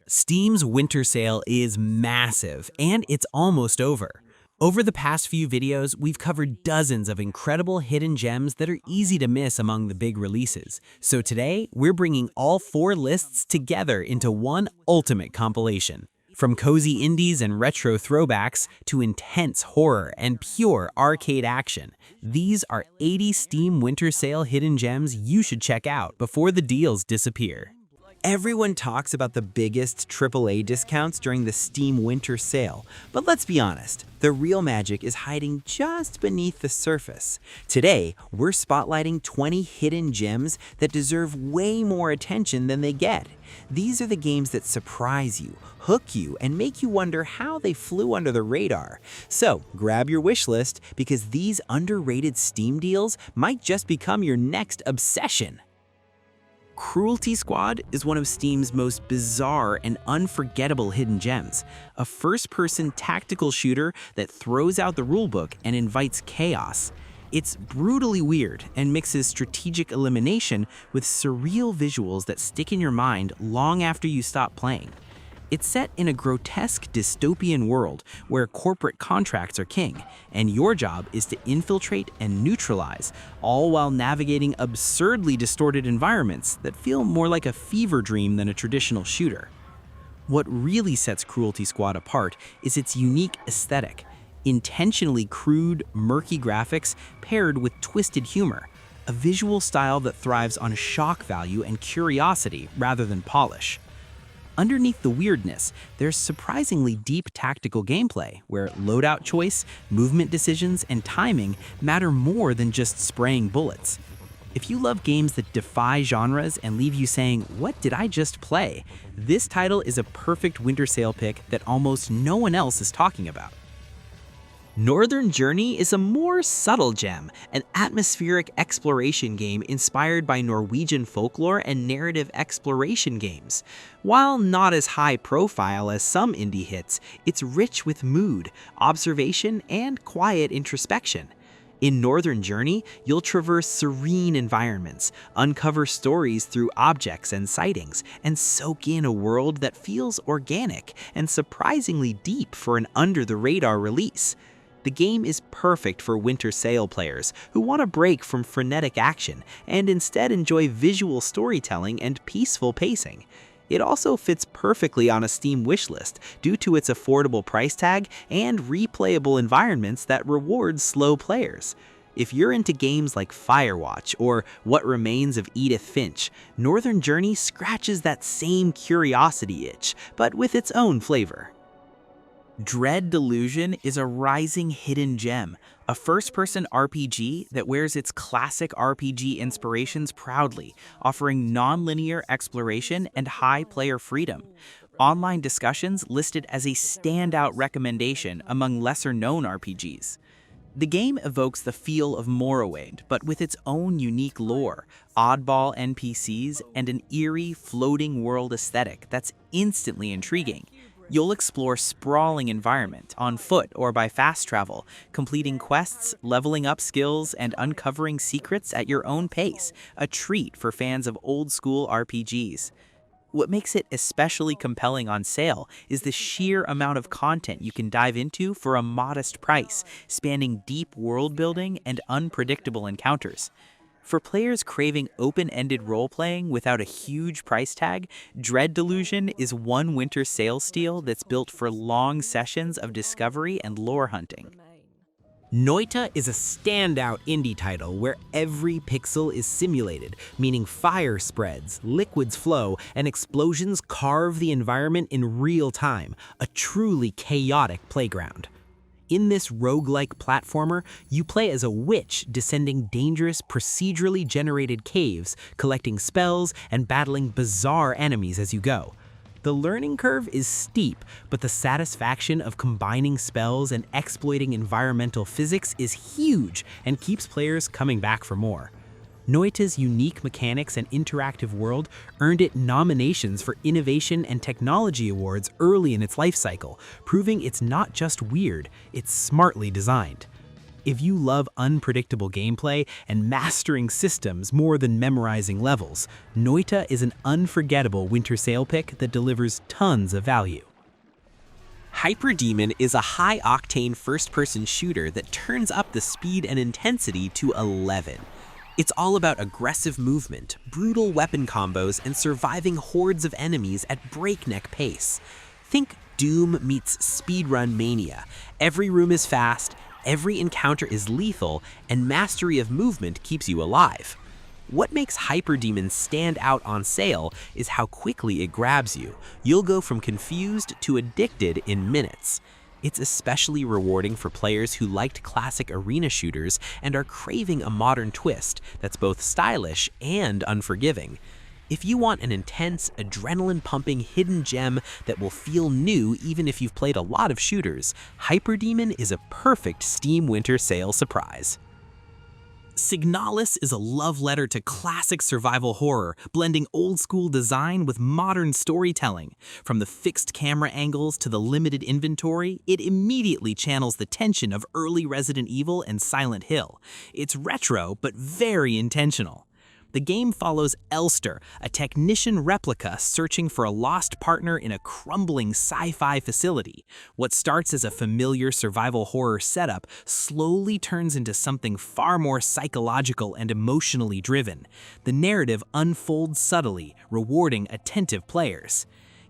Steam's winter sale is massive, and it's almost over. Over the past few videos, we've covered dozens of incredible hidden gems that are easy to miss among the big releases. So today, we're bringing all 4 lists together into one ultimate compilation. From cozy indies and retro throwbacks to intense horror and pure arcade action, these are 80 Steam Winter Sale hidden gems you should check out before the deals disappear. Everyone talks about the biggest AAA discounts during the Steam Winter Sale, but let's be honest, the real magic is hiding just beneath the surface. Today, we're spotlighting 20 hidden gems that deserve way more attention than they get. These are the games that surprise you, hook you, and make you wonder how they flew under the radar. So, grab your wish list because these underrated Steam deals might just become your next obsession. Cruelty Squad is one of Steam's most bizarre and unforgettable hidden gems, a first-person tactical shooter that throws out the rulebook and invites chaos. It's brutally weird and mixes strategic elimination with surreal visuals that stick in your mind long after you stop playing. It's set in a grotesque dystopian world where corporate contracts are king, and your job is to infiltrate and neutralize, all while navigating absurdly distorted environments that feel more like a fever dream than a traditional shooter. What really sets Cruelty Squad apart is its unique aesthetic, intentionally crude, murky graphics paired with twisted humor, a visual style that thrives on shock value and curiosity rather than polish. Underneath the weirdness, there's surprisingly deep tactical gameplay where loadout choice, movement decisions, and timing matter more than just spraying bullets. If you love games that defy genres and leave you saying, "What did I just play?" this title is a perfect winter sale pick that almost no one else is talking about. Northern Journey is a more subtle gem, an atmospheric exploration game inspired by Norwegian folklore and narrative exploration games. While not as high profile as some indie hits, it's rich with mood, observation, and quiet introspection. In Northern Journey, you'll traverse serene environments, uncover stories through objects and sightings, and soak in a world that feels organic and surprisingly deep for an under-the-radar release. The game is perfect for winter sale players who want a break from frenetic action and instead enjoy visual storytelling and peaceful pacing. It also fits perfectly on a Steam wishlist due to its affordable price tag and replayable environments that reward slow players. If you're into games like Firewatch or What Remains of Edith Finch, Northern Journey scratches that same curiosity itch, but with its own flavor. Dread Delusion is a rising hidden gem, a first-person RPG that wears its classic RPG inspirations proudly, offering non-linear exploration and high player freedom. Online discussions listed as a standout recommendation among lesser-known RPGs. The game evokes the feel of Morrowind, but with its own unique lore, oddball NPCs, and an eerie, floating world aesthetic that's instantly intriguing. You'll explore sprawling environment on foot or by fast travel, completing quests, leveling up skills, and uncovering secrets at your own pace, a treat for fans of old-school RPGs. What makes it especially compelling on sale is the sheer amount of content you can dive into for a modest price, spanning deep world-building and unpredictable encounters. For players craving open-ended role-playing without a huge price tag, Dread Delusion is one winter sale steal that's built for long sessions of discovery and lore hunting. Noita is a standout indie title where every pixel is simulated, meaning fire spreads, liquids flow, and explosions carve the environment in real time, a truly chaotic playground. In this roguelike platformer, you play as a witch descending dangerous, procedurally generated caves, collecting spells, and battling bizarre enemies as you go. The learning curve is steep, but the satisfaction of combining spells and exploiting environmental physics is huge and keeps players coming back for more. Noita's unique mechanics and interactive world earned it nominations for Innovation and Technology Awards early in its life cycle, proving it's not just weird, it's smartly designed. If you love unpredictable gameplay and mastering systems more than memorizing levels, Noita is an unforgettable winter sale pick that delivers tons of value. Hyperdemon is a high-octane first-person shooter that turns up the speed and intensity to 11. It's all about aggressive movement, brutal weapon combos, and surviving hordes of enemies at breakneck pace. Think Doom meets speedrun mania. Every room is fast, every encounter is lethal, and mastery of movement keeps you alive. What makes Hyperdemon stand out on sale is how quickly it grabs you. You'll go from confused to addicted in minutes. It's especially rewarding for players who liked classic arena shooters and are craving a modern twist that's both stylish and unforgiving. If you want an intense, adrenaline-pumping hidden gem that will feel new even if you've played a lot of shooters, Hyperdemon is a perfect Steam Winter Sale surprise. Signalis is a love letter to classic survival horror, blending old-school design with modern storytelling. From the fixed camera angles to the limited inventory, it immediately channels the tension of early Resident Evil and Silent Hill. It's retro, but very intentional. The game follows Elster, a technician replica searching for a lost partner in a crumbling sci-fi facility. What starts as a familiar survival horror setup slowly turns into something far more psychological and emotionally driven. The narrative unfolds subtly, rewarding attentive players.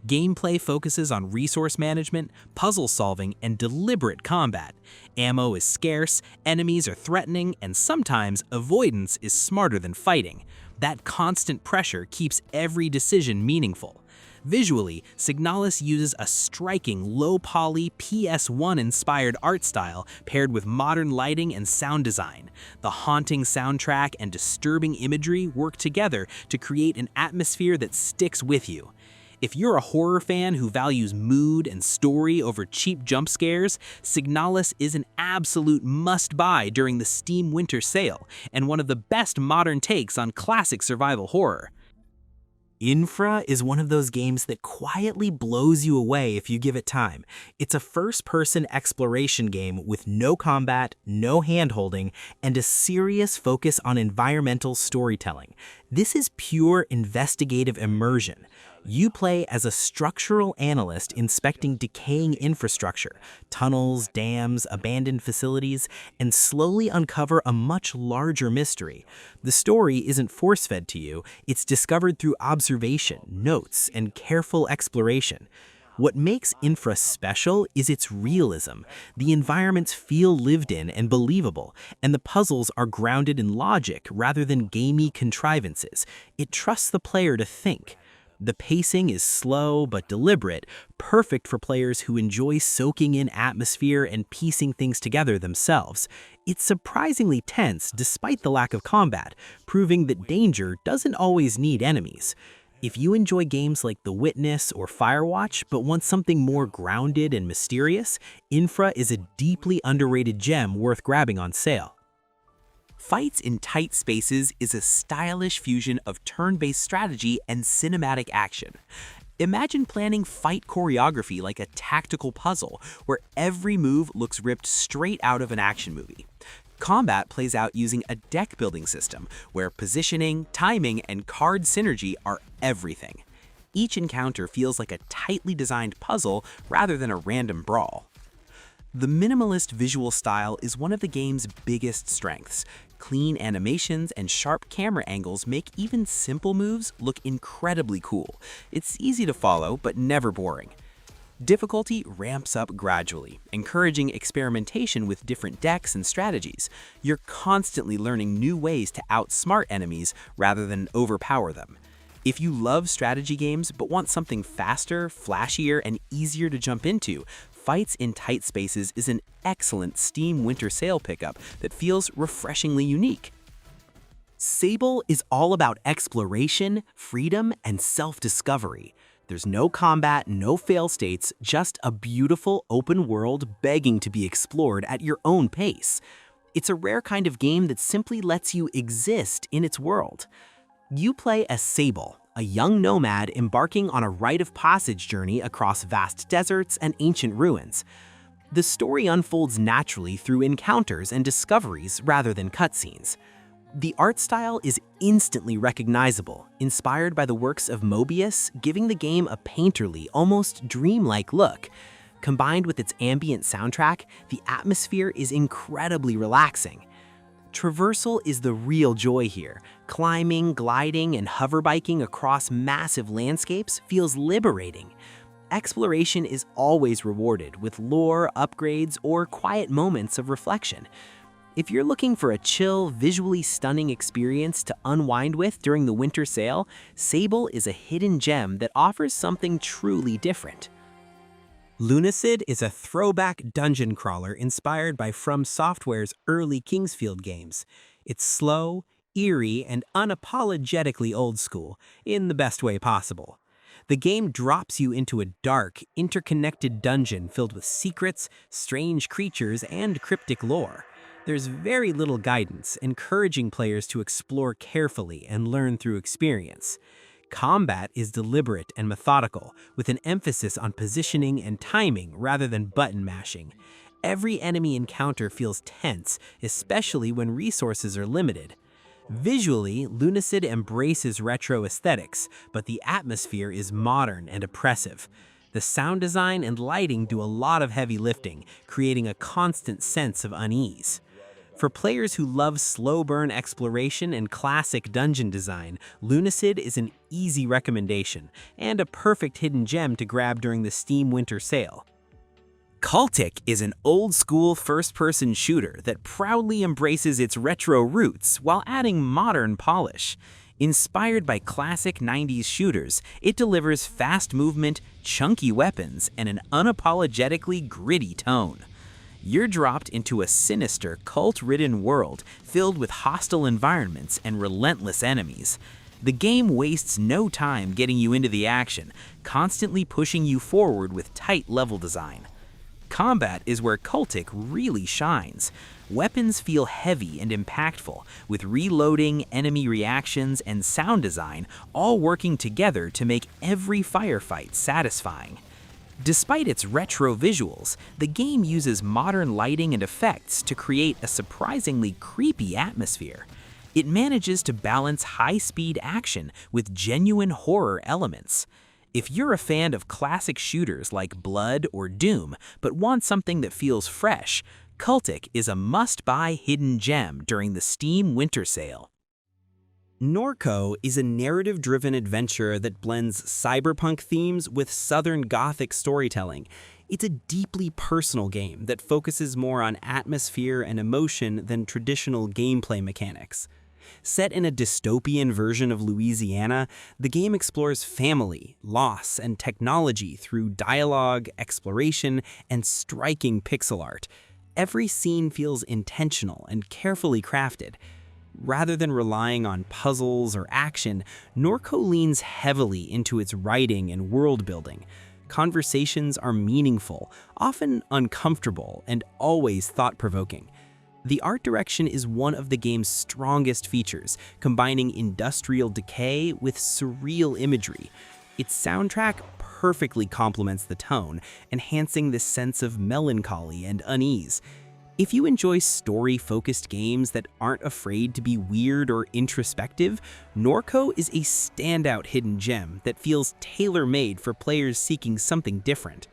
Gameplay focuses on resource management, puzzle solving, and deliberate combat. Ammo is scarce, enemies are threatening, and sometimes avoidance is smarter than fighting. That constant pressure keeps every decision meaningful. Visually, Signalis uses a striking low-poly PS1-inspired art style paired with modern lighting and sound design. The haunting soundtrack and disturbing imagery work together to create an atmosphere that sticks with you. If you're a horror fan who values mood and story over cheap jump scares, Signalis is an absolute must-buy during the Steam Winter Sale, and one of the best modern takes on classic survival horror. Infra is one of those games that quietly blows you away if you give it time. It's a first-person exploration game with no combat, no hand-holding, and a serious focus on environmental storytelling. This is pure investigative immersion. You play as a structural analyst inspecting decaying infrastructure, tunnels, dams, abandoned facilities, and slowly uncover a much larger mystery. The story isn't force-fed to you, it's discovered through observation, notes, and careful exploration. What makes Infra special is its realism. The environments feel lived in and believable, and the puzzles are grounded in logic rather than gamey contrivances. It trusts the player to think. The pacing is slow but deliberate, perfect for players who enjoy soaking in atmosphere and piecing things together themselves. It's surprisingly tense despite the lack of combat, proving that danger doesn't always need enemies. If you enjoy games like The Witness or Firewatch but want something more grounded and mysterious, Infra is a deeply underrated gem worth grabbing on sale. Fights in Tight Spaces is a stylish fusion of turn-based strategy and cinematic action. Imagine planning fight choreography like a tactical puzzle, where every move looks ripped straight out of an action movie. Combat plays out using a deck-building system, where positioning, timing, and card synergy are everything. Each encounter feels like a tightly designed puzzle rather than a random brawl. The minimalist visual style is one of the game's biggest strengths. Clean animations and sharp camera angles make even simple moves look incredibly cool. It's easy to follow, but never boring. Difficulty ramps up gradually, encouraging experimentation with different decks and strategies. You're constantly learning new ways to outsmart enemies rather than overpower them. If you love strategy games but want something faster, flashier, and easier to jump into, Fights in Tight Spaces is an excellent Steam Winter Sale pickup that feels refreshingly unique. Sable is all about exploration, freedom, and self-discovery. There's no combat, no fail states, just a beautiful open world begging to be explored at your own pace. It's a rare kind of game that simply lets you exist in its world. You play as Sable, a young nomad embarking on a rite of passage journey across vast deserts and ancient ruins. The story unfolds naturally through encounters and discoveries rather than cutscenes. The art style is instantly recognizable, inspired by the works of Mobius, giving the game a painterly, almost dreamlike look. Combined with its ambient soundtrack, the atmosphere is incredibly relaxing. Traversal is the real joy here. Climbing, gliding, and hoverbiking across massive landscapes feels liberating. Exploration is always rewarded with lore, upgrades, or quiet moments of reflection. If you're looking for a chill, visually stunning experience to unwind with during the winter sale, Sable is a hidden gem that offers something truly different. Lunacid is a throwback dungeon crawler inspired by From Software's early Kingsfield games. It's slow, eerie, and unapologetically old school, in the best way possible. The game drops you into a dark, interconnected dungeon filled with secrets, strange creatures, and cryptic lore. There's very little guidance, encouraging players to explore carefully and learn through experience. Combat is deliberate and methodical, with an emphasis on positioning and timing rather than button mashing. Every enemy encounter feels tense, especially when resources are limited. Visually, Lunacid embraces retro aesthetics, but the atmosphere is modern and oppressive. The sound design and lighting do a lot of heavy lifting, creating a constant sense of unease. For players who love slow-burn exploration and classic dungeon design, Lunacid is an easy recommendation and a perfect hidden gem to grab during the Steam Winter Sale. Cultic is an old-school first-person shooter that proudly embraces its retro roots while adding modern polish. Inspired by classic 90s shooters, it delivers fast movement, chunky weapons, and an unapologetically gritty tone. You're dropped into a sinister, cult-ridden world filled with hostile environments and relentless enemies. The game wastes no time getting you into the action, constantly pushing you forward with tight level design. Combat is where Cultic really shines. Weapons feel heavy and impactful, with reloading, enemy reactions, and sound design all working together to make every firefight satisfying. Despite its retro visuals, the game uses modern lighting and effects to create a surprisingly creepy atmosphere. It manages to balance high-speed action with genuine horror elements. If you're a fan of classic shooters like Blood or Doom, but want something that feels fresh, Cultic is a must-buy hidden gem during the Steam Winter Sale. Norco is a narrative-driven adventure that blends cyberpunk themes with Southern Gothic storytelling. It's a deeply personal game that focuses more on atmosphere and emotion than traditional gameplay mechanics. Set in a dystopian version of Louisiana, the game explores family, loss, and technology through dialogue, exploration, and striking pixel art. Every scene feels intentional and carefully crafted. Rather than relying on puzzles or action, Norco leans heavily into its writing and world building. Conversations are meaningful, often uncomfortable, and always thought-provoking. The art direction is one of the game's strongest features, combining industrial decay with surreal imagery. Its soundtrack perfectly complements the tone, enhancing this sense of melancholy and unease. If you enjoy story-focused games that aren't afraid to be weird or introspective, Norco is a standout hidden gem that feels tailor-made for players seeking something different.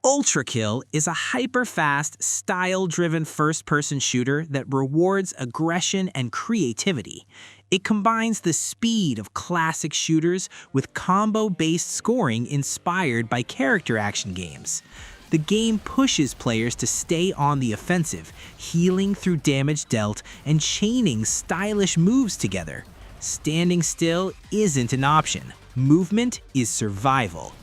Ultrakill is a hyper-fast, style-driven first-person shooter that rewards aggression and creativity. It combines the speed of classic shooters with combo-based scoring inspired by character action games. The game pushes players to stay on the offensive, healing through damage dealt and chaining stylish moves together. Standing still isn't an option. Movement is survival.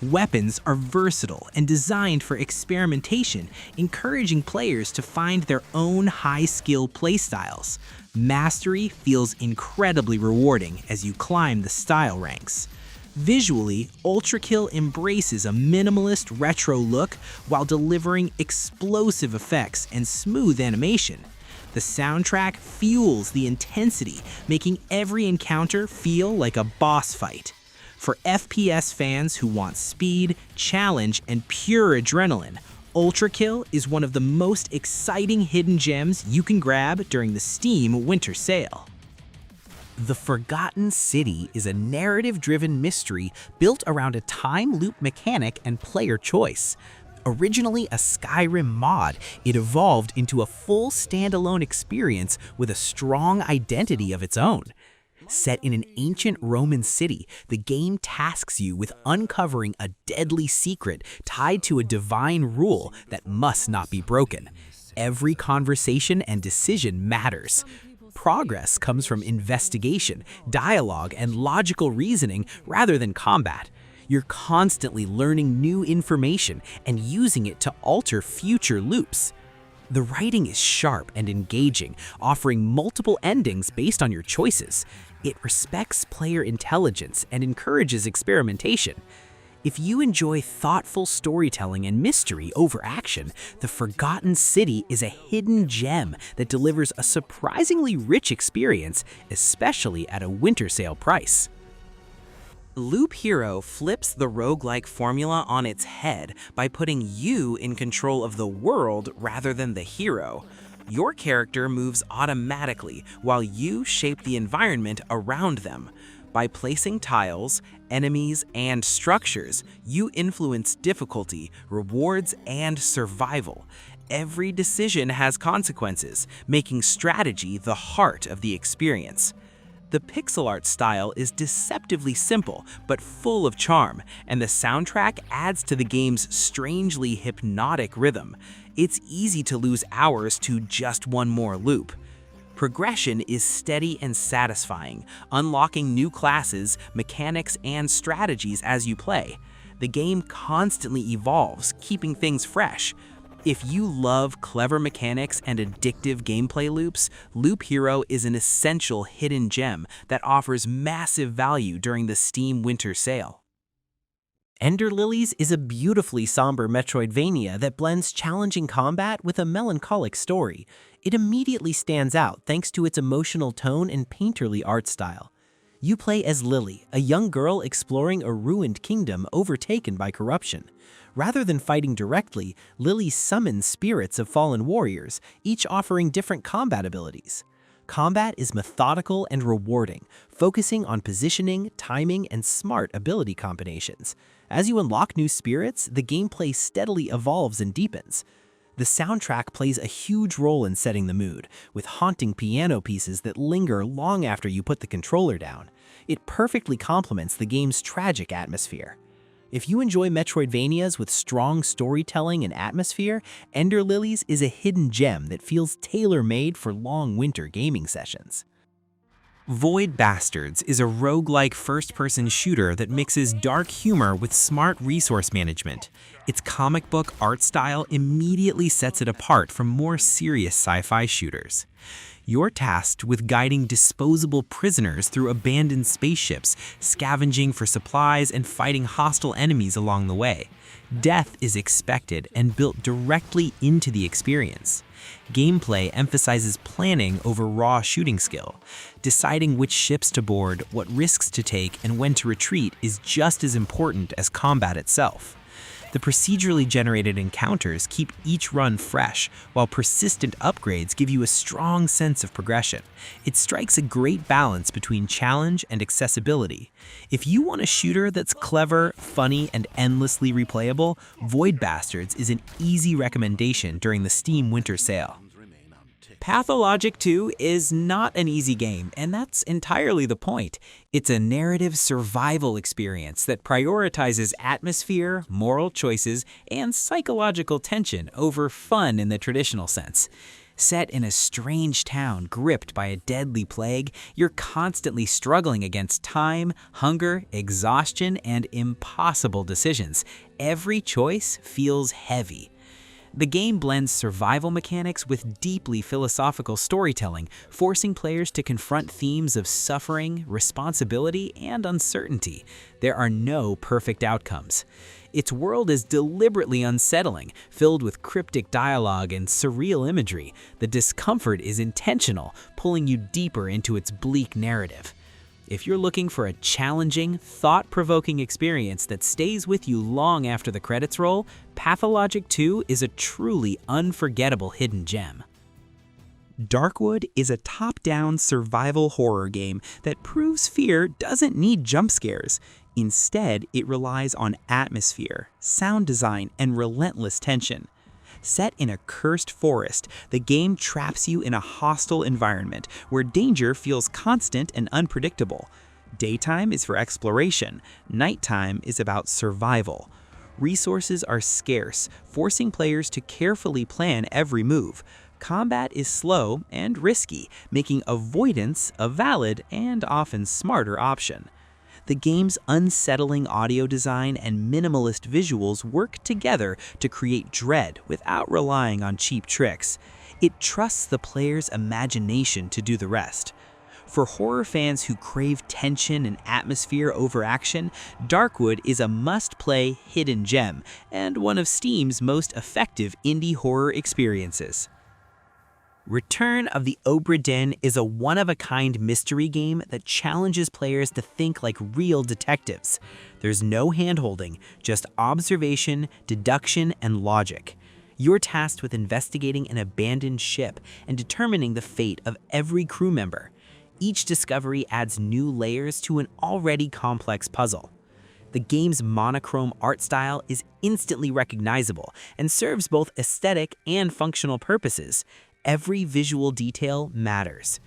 Weapons are versatile and designed for experimentation, encouraging players to find their own high-skill playstyles. Mastery feels incredibly rewarding as you climb the style ranks. Visually, Ultrakill embraces a minimalist retro look while delivering explosive effects and smooth animation. The soundtrack fuels the intensity, making every encounter feel like a boss fight. For FPS fans who want speed, challenge, and pure adrenaline, Ultrakill is one of the most exciting hidden gems you can grab during the Steam Winter Sale. The Forgotten City is a narrative-driven mystery built around a time loop mechanic and player choice. Originally a Skyrim mod, it evolved into a full standalone experience with a strong identity of its own. Set in an ancient Roman city, the game tasks you with uncovering a deadly secret tied to a divine rule that must not be broken. Every conversation and decision matters. Progress comes from investigation, dialogue, and logical reasoning rather than combat. You're constantly learning new information and using it to alter future loops. The writing is sharp and engaging, offering multiple endings based on your choices. It respects player intelligence and encourages experimentation. If you enjoy thoughtful storytelling and mystery over action, The Forgotten City is a hidden gem that delivers a surprisingly rich experience, especially at a winter sale price. Loop Hero flips the roguelike formula on its head by putting you in control of the world rather than the hero. Your character moves automatically while you shape the environment around them. By placing tiles, enemies, and structures, you influence difficulty, rewards, and survival. Every decision has consequences, making strategy the heart of the experience. The pixel art style is deceptively simple, but full of charm, and the soundtrack adds to the game's strangely hypnotic rhythm. It's easy to lose hours to just one more loop. Progression is steady and satisfying, unlocking new classes, mechanics, and strategies as you play. The game constantly evolves, keeping things fresh. If you love clever mechanics and addictive gameplay loops, Loop Hero is an essential hidden gem that offers massive value during the Steam Winter Sale. Ender Lilies is a beautifully somber Metroidvania that blends challenging combat with a melancholic story. It immediately stands out thanks to its emotional tone and painterly art style. You play as Lily, a young girl exploring a ruined kingdom overtaken by corruption. Rather than fighting directly, Lily summons spirits of fallen warriors, each offering different combat abilities. Combat is methodical and rewarding, focusing on positioning, timing, and smart ability combinations. As you unlock new spirits, the gameplay steadily evolves and deepens. The soundtrack plays a huge role in setting the mood, with haunting piano pieces that linger long after you put the controller down. It perfectly complements the game's tragic atmosphere. If you enjoy Metroidvanias with strong storytelling and atmosphere, Ender Lilies is a hidden gem that feels tailor-made for long winter gaming sessions. Void Bastards is a roguelike first-person shooter that mixes dark humor with smart resource management. Its comic book art style immediately sets it apart from more serious sci-fi shooters. You're tasked with guiding disposable prisoners through abandoned spaceships, scavenging for supplies, and fighting hostile enemies along the way. Death is expected and built directly into the experience. Gameplay emphasizes planning over raw shooting skill. Deciding which ships to board, what risks to take, and when to retreat is just as important as combat itself. The procedurally generated encounters keep each run fresh, while persistent upgrades give you a strong sense of progression. It strikes a great balance between challenge and accessibility. If you want a shooter that's clever, funny, and endlessly replayable, Void Bastards is an easy recommendation during the Steam Winter Sale. Pathologic 2 is not an easy game, and that's entirely the point. It's a narrative survival experience that prioritizes atmosphere, moral choices, and psychological tension over fun in the traditional sense. Set in a strange town gripped by a deadly plague, you're constantly struggling against time, hunger, exhaustion, and impossible decisions. Every choice feels heavy. The game blends survival mechanics with deeply philosophical storytelling, forcing players to confront themes of suffering, responsibility, and uncertainty. There are no perfect outcomes. Its world is deliberately unsettling, filled with cryptic dialogue and surreal imagery. The discomfort is intentional, pulling you deeper into its bleak narrative. If you're looking for a challenging, thought-provoking experience that stays with you long after the credits roll, Pathologic 2 is a truly unforgettable hidden gem. Darkwood is a top-down survival horror game that proves fear doesn't need jump scares. Instead, it relies on atmosphere, sound design, and relentless tension. Set in a cursed forest, the game traps you in a hostile environment where danger feels constant and unpredictable. Daytime is for exploration, nighttime is about survival. Resources are scarce, forcing players to carefully plan every move. Combat is slow and risky, making avoidance a valid and often smarter option. The game's unsettling audio design and minimalist visuals work together to create dread without relying on cheap tricks. It trusts the player's imagination to do the rest. For horror fans who crave tension and atmosphere over action, Darkwood is a must-play hidden gem and one of Steam's most effective indie horror experiences. Return of the Obra Dinn is a one-of-a-kind mystery game that challenges players to think like real detectives. There's no hand-holding, just observation, deduction, and logic. You're tasked with investigating an abandoned ship and determining the fate of every crew member. Each discovery adds new layers to an already complex puzzle. The game's monochrome art style is instantly recognizable and serves both aesthetic and functional purposes. Every visual detail matters.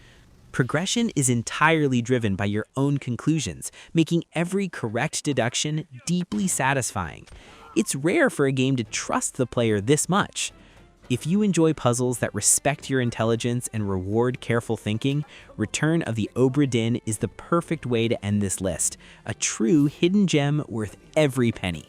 Progression is entirely driven by your own conclusions, making every correct deduction deeply satisfying. It's rare for a game to trust the player this much. If you enjoy puzzles that respect your intelligence and reward careful thinking, Return of the Obra Dinn is the perfect way to end this list, a true hidden gem worth every penny.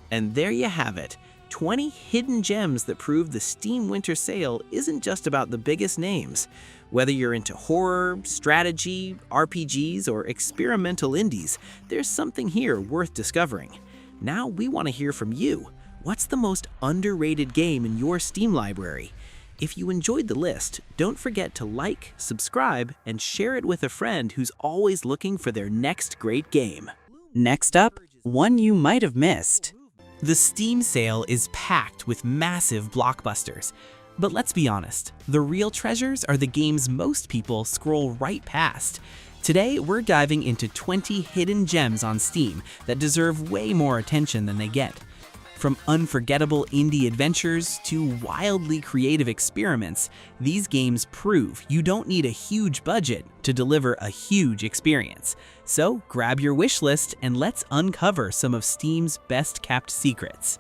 And there you have it. 20 hidden gems that prove the Steam Winter Sale isn't just about the biggest names. Whether you're into horror, strategy, RPGs, or experimental indies, there's something here worth discovering. Now we want to hear from you. What's the most underrated game in your Steam library? If you enjoyed the list, don't forget to like, subscribe, and share it with a friend who's always looking for their next great game. Next up, one you might have missed. The Steam sale is packed with massive blockbusters. But let's be honest, the real treasures are the games most people scroll right past. Today, we're diving into 20 hidden gems on Steam that deserve way more attention than they get. From unforgettable indie adventures to wildly creative experiments, these games prove you don't need a huge budget to deliver a huge experience. So grab your wish list and let's uncover some of Steam's best-kept secrets.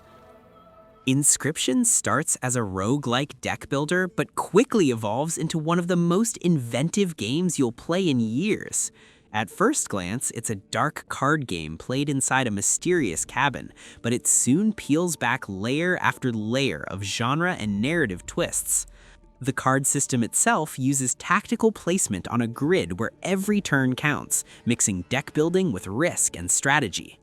Inscryption starts as a roguelike deck builder, but quickly evolves into one of the most inventive games you'll play in years. At first glance, it's a dark card game played inside a mysterious cabin, but it soon peels back layer after layer of genre and narrative twists. The card system itself uses tactical placement on a grid where every turn counts, mixing deck building with risk and strategy.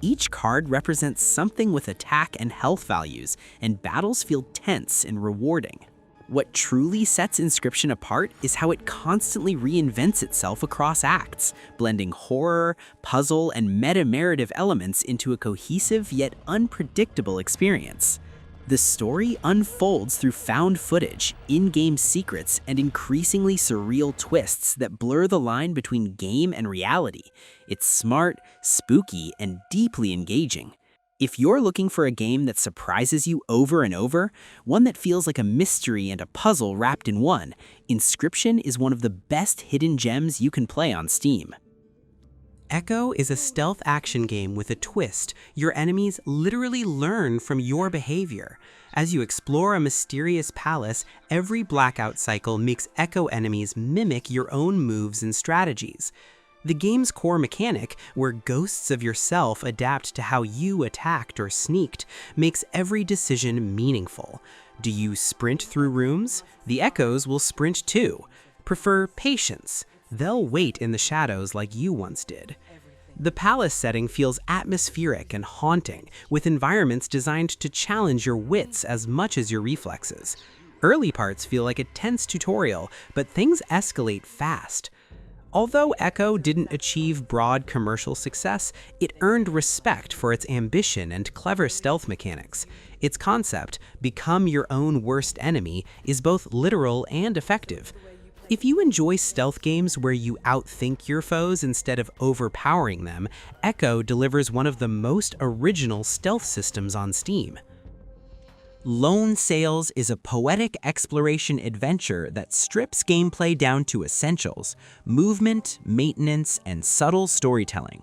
Each card represents something with attack and health values, and battles feel tense and rewarding. What truly sets Inscryption apart is how it constantly reinvents itself across acts, blending horror, puzzle, and meta-narrative elements into a cohesive yet unpredictable experience. The story unfolds through found footage, in-game secrets, and increasingly surreal twists that blur the line between game and reality. It's smart, spooky, and deeply engaging. If you're looking for a game that surprises you over and over, one that feels like a mystery and a puzzle wrapped in one, Inscryption is one of the best hidden gems you can play on Steam. Echo is a stealth action game with a twist. Your enemies literally learn from your behavior. As you explore a mysterious palace, every blackout cycle makes Echo enemies mimic your own moves and strategies. The game's core mechanic, where ghosts of yourself adapt to how you attacked or sneaked, makes every decision meaningful. Do you sprint through rooms? The Echoes will sprint too. Prefer patience? They'll wait in the shadows like you once did. The palace setting feels atmospheric and haunting, with environments designed to challenge your wits as much as your reflexes. Early parts feel like a tense tutorial, but things escalate fast. Although Echo didn't achieve broad commercial success, it earned respect for its ambition and clever stealth mechanics. Its concept, become your own worst enemy, is both literal and effective. If you enjoy stealth games where you outthink your foes instead of overpowering them, Echo delivers one of the most original stealth systems on Steam. Lone Sails is a poetic exploration adventure that strips gameplay down to essentials: movement, maintenance, and subtle storytelling.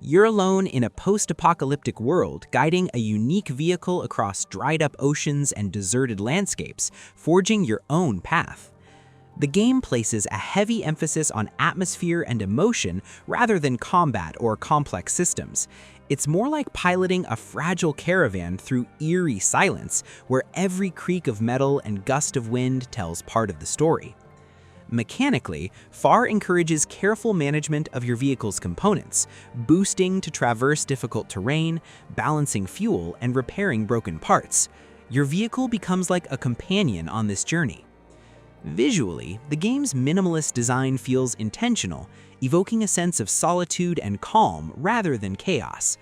You're alone in a post-apocalyptic world, guiding a unique vehicle across dried-up oceans and deserted landscapes, forging your own path. The game places a heavy emphasis on atmosphere and emotion rather than combat or complex systems. It's more like piloting a fragile caravan through eerie silence, where every creak of metal and gust of wind tells part of the story. Mechanically, FAR encourages careful management of your vehicle's components, boosting to traverse difficult terrain, balancing fuel, and repairing broken parts. Your vehicle becomes like a companion on this journey. Visually, the game's minimalist design feels intentional, evoking a sense of solitude and calm rather than chaos.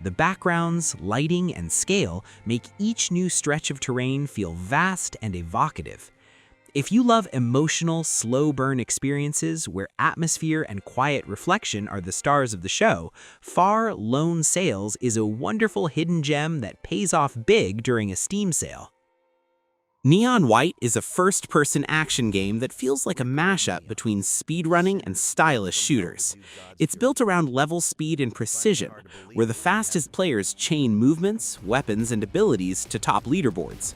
The backgrounds, lighting, and scale make each new stretch of terrain feel vast and evocative. If you love emotional, slow-burn experiences where atmosphere and quiet reflection are the stars of the show, FAR Lone Sails is a wonderful hidden gem that pays off big during a Steam sale. Neon White is a first-person action game that feels like a mashup between speedrunning and stylish shooters. It's built around level speed and precision, where the fastest players chain movements, weapons, and abilities to top leaderboards.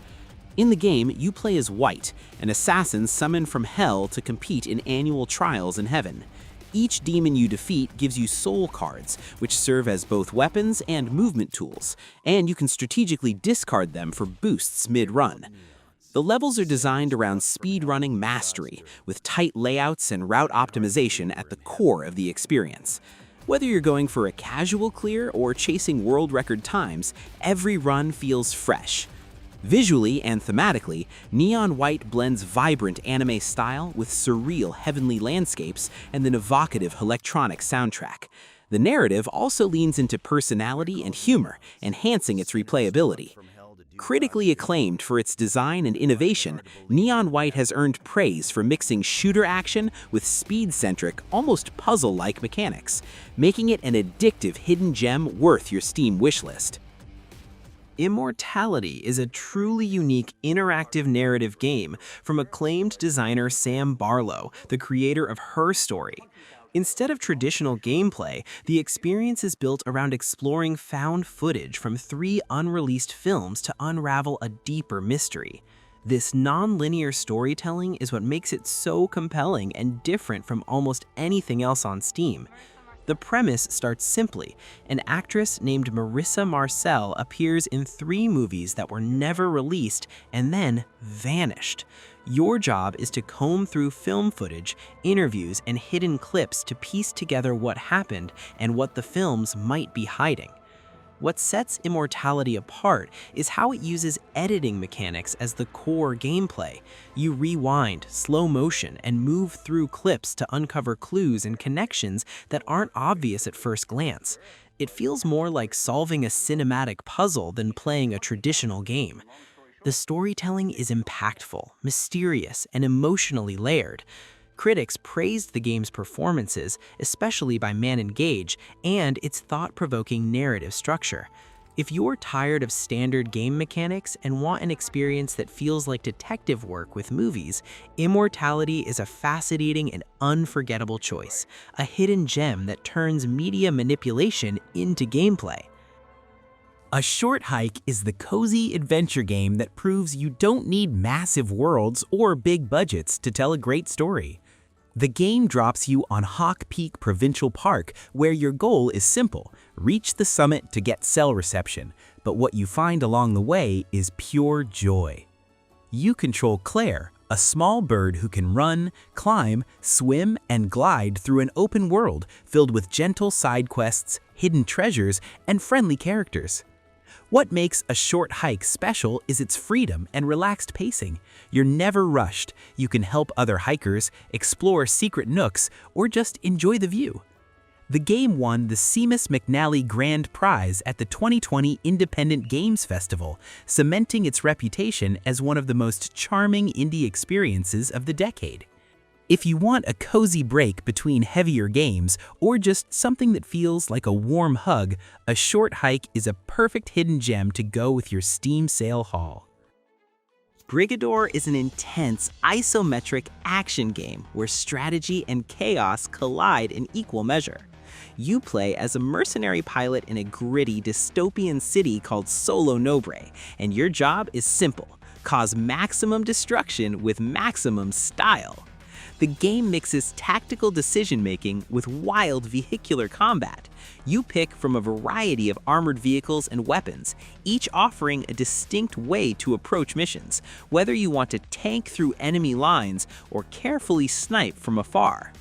In the game, you play as White, an assassin summoned from hell to compete in annual trials in heaven. Each demon you defeat gives you soul cards, which serve as both weapons and movement tools, and you can strategically discard them for boosts mid-run. The levels are designed around speedrunning mastery, with tight layouts and route optimization at the core of the experience. Whether you're going for a casual clear or chasing world record times, every run feels fresh. Visually and thematically, Neon White blends vibrant anime style with surreal heavenly landscapes and an evocative electronic soundtrack. The narrative also leans into personality and humor, enhancing its replayability. Critically acclaimed for its design and innovation, Neon White has earned praise for mixing shooter action with speed-centric, almost puzzle-like mechanics, making it an addictive hidden gem worth your Steam wishlist. Immortality is a truly unique interactive narrative game from acclaimed designer Sam Barlow, the creator of Her Story. Instead of traditional gameplay, the experience is built around exploring found footage from 3 unreleased films to unravel a deeper mystery. This non-linear storytelling is what makes it so compelling and different from almost anything else on Steam. The premise starts simply. An actress named Marissa Marcel appears in 3 movies that were never released and then vanished. Your job is to comb through film footage, interviews, and hidden clips to piece together what happened and what the films might be hiding. What sets Immortality apart is how it uses editing mechanics as the core gameplay. You rewind, slow motion, and move through clips to uncover clues and connections that aren't obvious at first glance. It feels more like solving a cinematic puzzle than playing a traditional game. The storytelling is impactful, mysterious, and emotionally layered. Critics praised the game's performances, especially by Man Engage, and its thought-provoking narrative structure. If you're tired of standard game mechanics and want an experience that feels like detective work with movies, Immortality is a fascinating and unforgettable choice, a hidden gem that turns media manipulation into gameplay. A Short Hike is the cozy adventure game that proves you don't need massive worlds or big budgets to tell a great story. The game drops you on Hawk Peak Provincial Park, where your goal is simple: reach the summit to get cell reception, but what you find along the way is pure joy. You control Claire, a small bird who can run, climb, swim, and glide through an open world filled with gentle side quests, hidden treasures, and friendly characters. What makes a short hike special is its freedom and relaxed pacing. You're never rushed. You can help other hikers, explore secret nooks, or just enjoy the view. The game won the Seamus McNally Grand Prize at the 2020 Independent Games Festival, cementing its reputation as one of the most charming indie experiences of the decade. If you want a cozy break between heavier games or just something that feels like a warm hug, a short hike is a perfect hidden gem to go with your Steam sale haul. Brigador is an intense, isometric action game where strategy and chaos collide in equal measure. You play as a mercenary pilot in a gritty, dystopian city called Solo Nobre, and your job is simple: cause maximum destruction with maximum style. The game mixes tactical decision-making with wild vehicular combat. You pick from a variety of armored vehicles and weapons, each offering a distinct way to approach missions, whether you want to tank through enemy lines or carefully snipe from afar.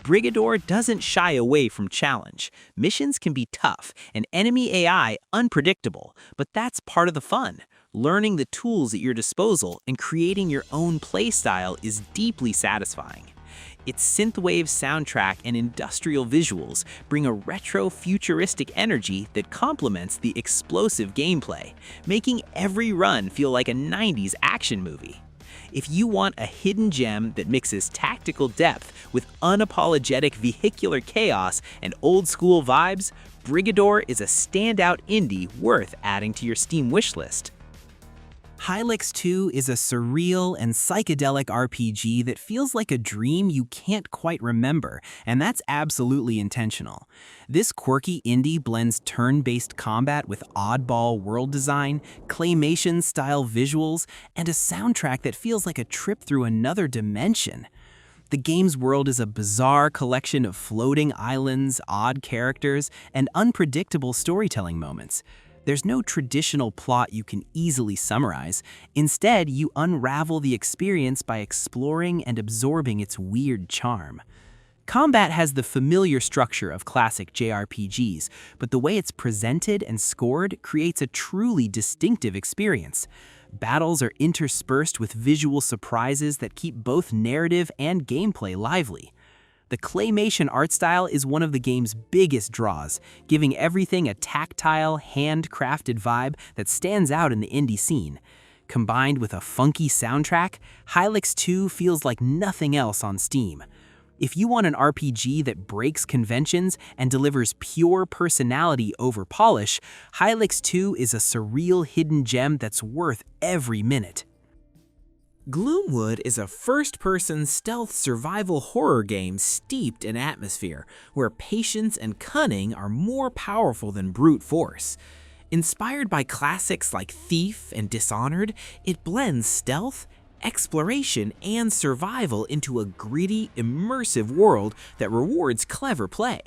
Brigador doesn't shy away from challenge. Missions can be tough and enemy AI unpredictable, but that's part of the fun. Learning the tools at your disposal and creating your own playstyle is deeply satisfying. Its synthwave soundtrack and industrial visuals bring a retro futuristic energy that complements the explosive gameplay, making every run feel like a 90s action movie. If you want a hidden gem that mixes tactical depth with unapologetic vehicular chaos and old-school vibes, Brigador is a standout indie worth adding to your Steam wishlist. Hylics 2 is a surreal and psychedelic RPG that feels like a dream you can't quite remember, and that's absolutely intentional. This quirky indie blends turn-based combat with oddball world design, claymation-style visuals, and a soundtrack that feels like a trip through another dimension. The game's world is a bizarre collection of floating islands, odd characters, and unpredictable storytelling moments. There's no traditional plot you can easily summarize. Instead, you unravel the experience by exploring and absorbing its weird charm. Combat has the familiar structure of classic JRPGs, but the way it's presented and scored creates a truly distinctive experience. Battles are interspersed with visual surprises that keep both narrative and gameplay lively. The claymation art style is one of the game's biggest draws, giving everything a tactile, handcrafted vibe that stands out in the indie scene. Combined with a funky soundtrack, Hylics 2 feels like nothing else on Steam. If you want an RPG that breaks conventions and delivers pure personality over polish, Hylics 2 is a surreal hidden gem that's worth every minute. Gloomwood is a first-person stealth survival horror game steeped in atmosphere, where patience and cunning are more powerful than brute force. Inspired by classics like Thief and Dishonored, it blends stealth, exploration, and survival into a gritty, immersive world that rewards clever play.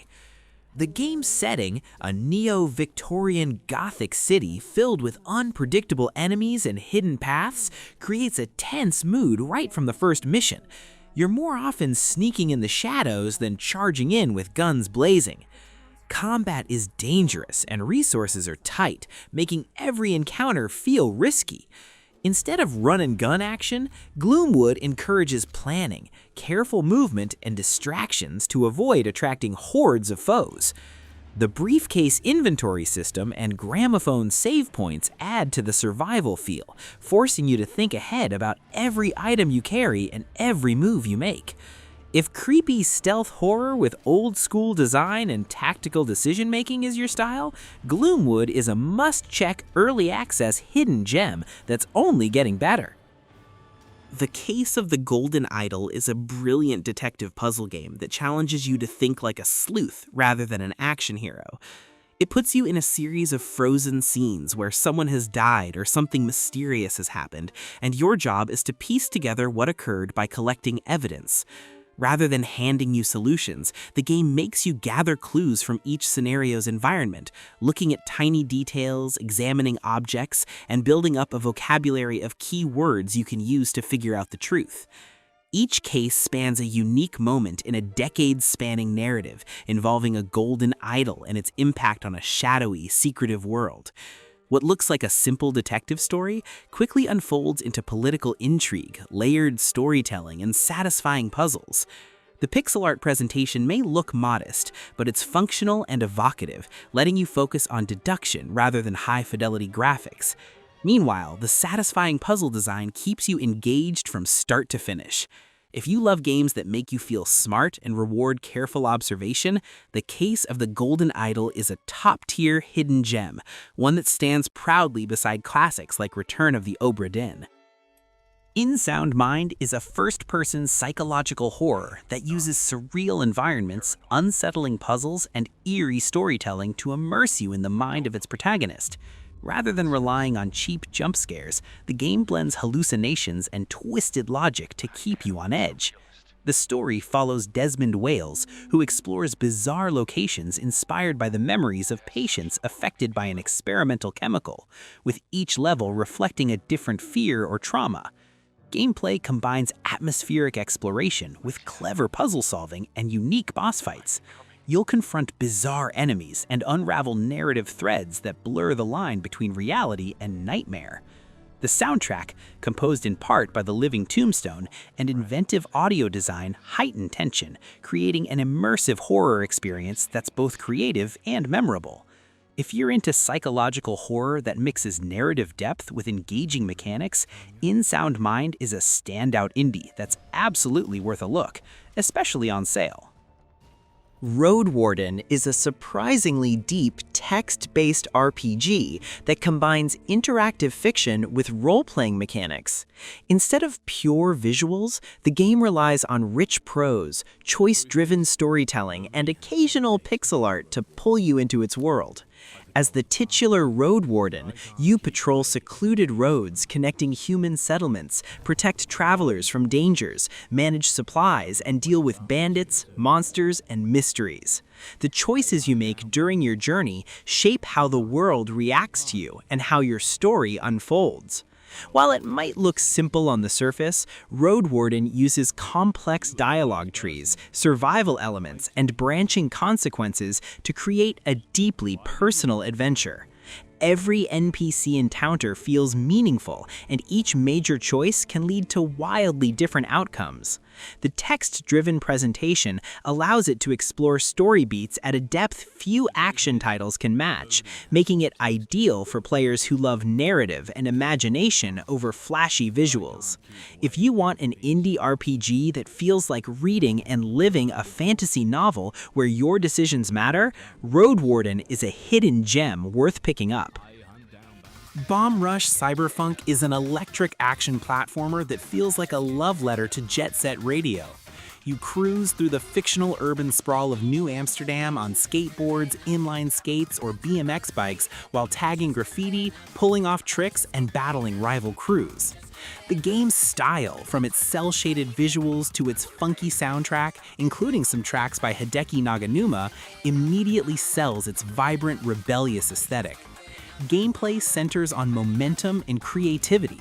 The game's setting, a neo-Victorian Gothic city filled with unpredictable enemies and hidden paths, creates a tense mood right from the first mission. You're more often sneaking in the shadows than charging in with guns blazing. Combat is dangerous and resources are tight, making every encounter feel risky. Instead of run-and-gun action, Gloomwood encourages planning, careful movement, and distractions to avoid attracting hordes of foes. The briefcase inventory system and gramophone save points add to the survival feel, forcing you to think ahead about every item you carry and every move you make. If creepy stealth horror with old-school design and tactical decision-making is your style, Gloomwood is a must-check early access hidden gem that's only getting better. The Case of the Golden Idol is a brilliant detective puzzle game that challenges you to think like a sleuth rather than an action hero. It puts you in a series of frozen scenes where someone has died or something mysterious has happened, and your job is to piece together what occurred by collecting evidence. Rather than handing you solutions, the game makes you gather clues from each scenario's environment, looking at tiny details, examining objects, and building up a vocabulary of key words you can use to figure out the truth. Each case spans a unique moment in a decades-spanning narrative involving a golden idol and its impact on a shadowy, secretive world. What looks like a simple detective story quickly unfolds into political intrigue, layered storytelling, and satisfying puzzles. The pixel art presentation may look modest, but it's functional and evocative, letting you focus on deduction rather than high-fidelity graphics. Meanwhile, the satisfying puzzle design keeps you engaged from start to finish. If you love games that make you feel smart and reward careful observation, The Case of the Golden Idol is a top-tier hidden gem, one that stands proudly beside classics like Return of the Obra Dinn. In Sound Mind is a first-person psychological horror that uses surreal environments, unsettling puzzles, and eerie storytelling to immerse you in the mind of its protagonist. Rather than relying on cheap jump scares, the game blends hallucinations and twisted logic to keep you on edge. The story follows Desmond Wales, who explores bizarre locations inspired by the memories of patients affected by an experimental chemical, with each level reflecting a different fear or trauma. Gameplay combines atmospheric exploration with clever puzzle solving and unique boss fights. You'll confront bizarre enemies and unravel narrative threads that blur the line between reality and nightmare. The soundtrack, composed in part by the Living Tombstone, and inventive audio design heighten tension, creating an immersive horror experience that's both creative and memorable. If you're into psychological horror that mixes narrative depth with engaging mechanics, In Sound Mind is a standout indie that's absolutely worth a look, especially on sale. Roadwarden is a surprisingly deep, text-based RPG that combines interactive fiction with role-playing mechanics. Instead of pure visuals, the game relies on rich prose, choice-driven storytelling, and occasional pixel art to pull you into its world. As the titular Roadwarden, you patrol secluded roads connecting human settlements, protect travelers from dangers, manage supplies, and deal with bandits, monsters, and mysteries. The choices you make during your journey shape how the world reacts to you and how your story unfolds. While it might look simple on the surface, Roadwarden uses complex dialogue trees, survival elements, and branching consequences to create a deeply personal adventure. Every NPC encounter feels meaningful, and each major choice can lead to wildly different outcomes. The text-driven presentation allows it to explore story beats at a depth few action titles can match, making it ideal for players who love narrative and imagination over flashy visuals. If you want an indie RPG that feels like reading and living a fantasy novel where your decisions matter, Roadwarden is a hidden gem worth picking up. Bomb Rush Cyberfunk is an electric action platformer that feels like a love letter to jet set radio. You cruise through the fictional urban sprawl of New Amsterdam on skateboards, inline skates, or BMX bikes while tagging graffiti, pulling off tricks, and battling rival crews. The game's style, from its cel-shaded visuals to its funky soundtrack, including some tracks by Hideki Naganuma, immediately sells its vibrant, rebellious aesthetic. Gameplay centers on momentum and creativity.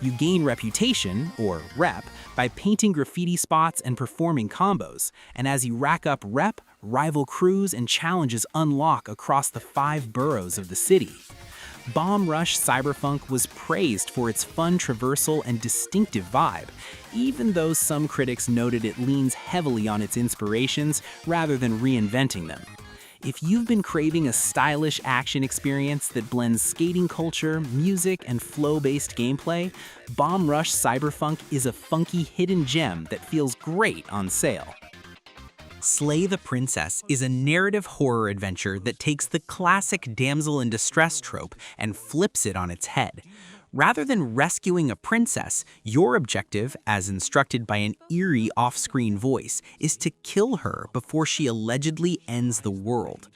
You gain reputation, or rep, by painting graffiti spots and performing combos, and as you rack up rep, rival crews and challenges unlock across the 5 boroughs of the city. Bomb Rush Cyberfunk was praised for its fun traversal and distinctive vibe, even though some critics noted it leans heavily on its inspirations rather than reinventing them. If you've been craving a stylish action experience that blends skating culture, music, and flow-based gameplay, Bomb Rush Cyberfunk is a funky hidden gem that feels great on sale. Slay the Princess is a narrative horror adventure that takes the classic damsel in distress trope and flips it on its head. Rather than rescuing a princess, your objective, as instructed by an eerie off-screen voice, is to kill her before she allegedly ends the world.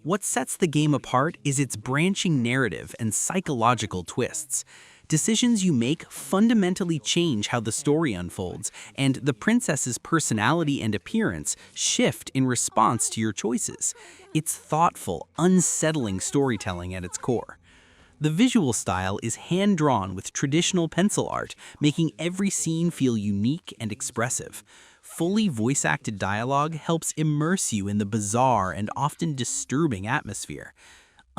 What sets the game apart is its branching narrative and psychological twists. Decisions you make fundamentally change how the story unfolds, and the princess's personality and appearance shift in response to your choices. It's thoughtful, unsettling storytelling at its core. The visual style is hand-drawn with traditional pencil art, making every scene feel unique and expressive. Fully voice-acted dialogue helps immerse you in the bizarre and often disturbing atmosphere.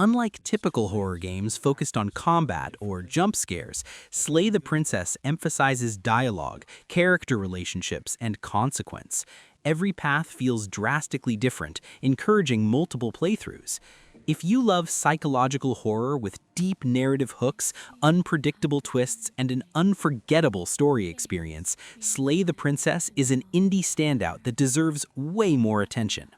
Unlike typical horror games focused on combat or jump scares, Slay the Princess emphasizes dialogue, character relationships, and consequence. Every path feels drastically different, encouraging multiple playthroughs. If you love psychological horror with deep narrative hooks, unpredictable twists, and an unforgettable story experience, Slay the Princess is an indie standout that deserves way more attention.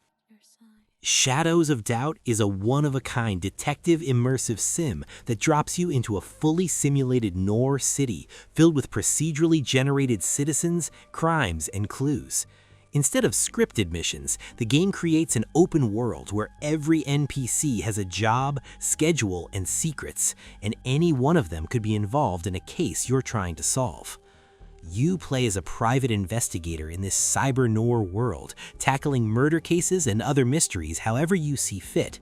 Shadows of Doubt is a one-of-a-kind detective immersive sim that drops you into a fully simulated Noir city filled with procedurally generated citizens, crimes, and clues. Instead of scripted missions, the game creates an open world where every NPC has a job, schedule, and secrets, and any one of them could be involved in a case you're trying to solve. You play as a private investigator in this cyber-noir world, tackling murder cases and other mysteries however you see fit.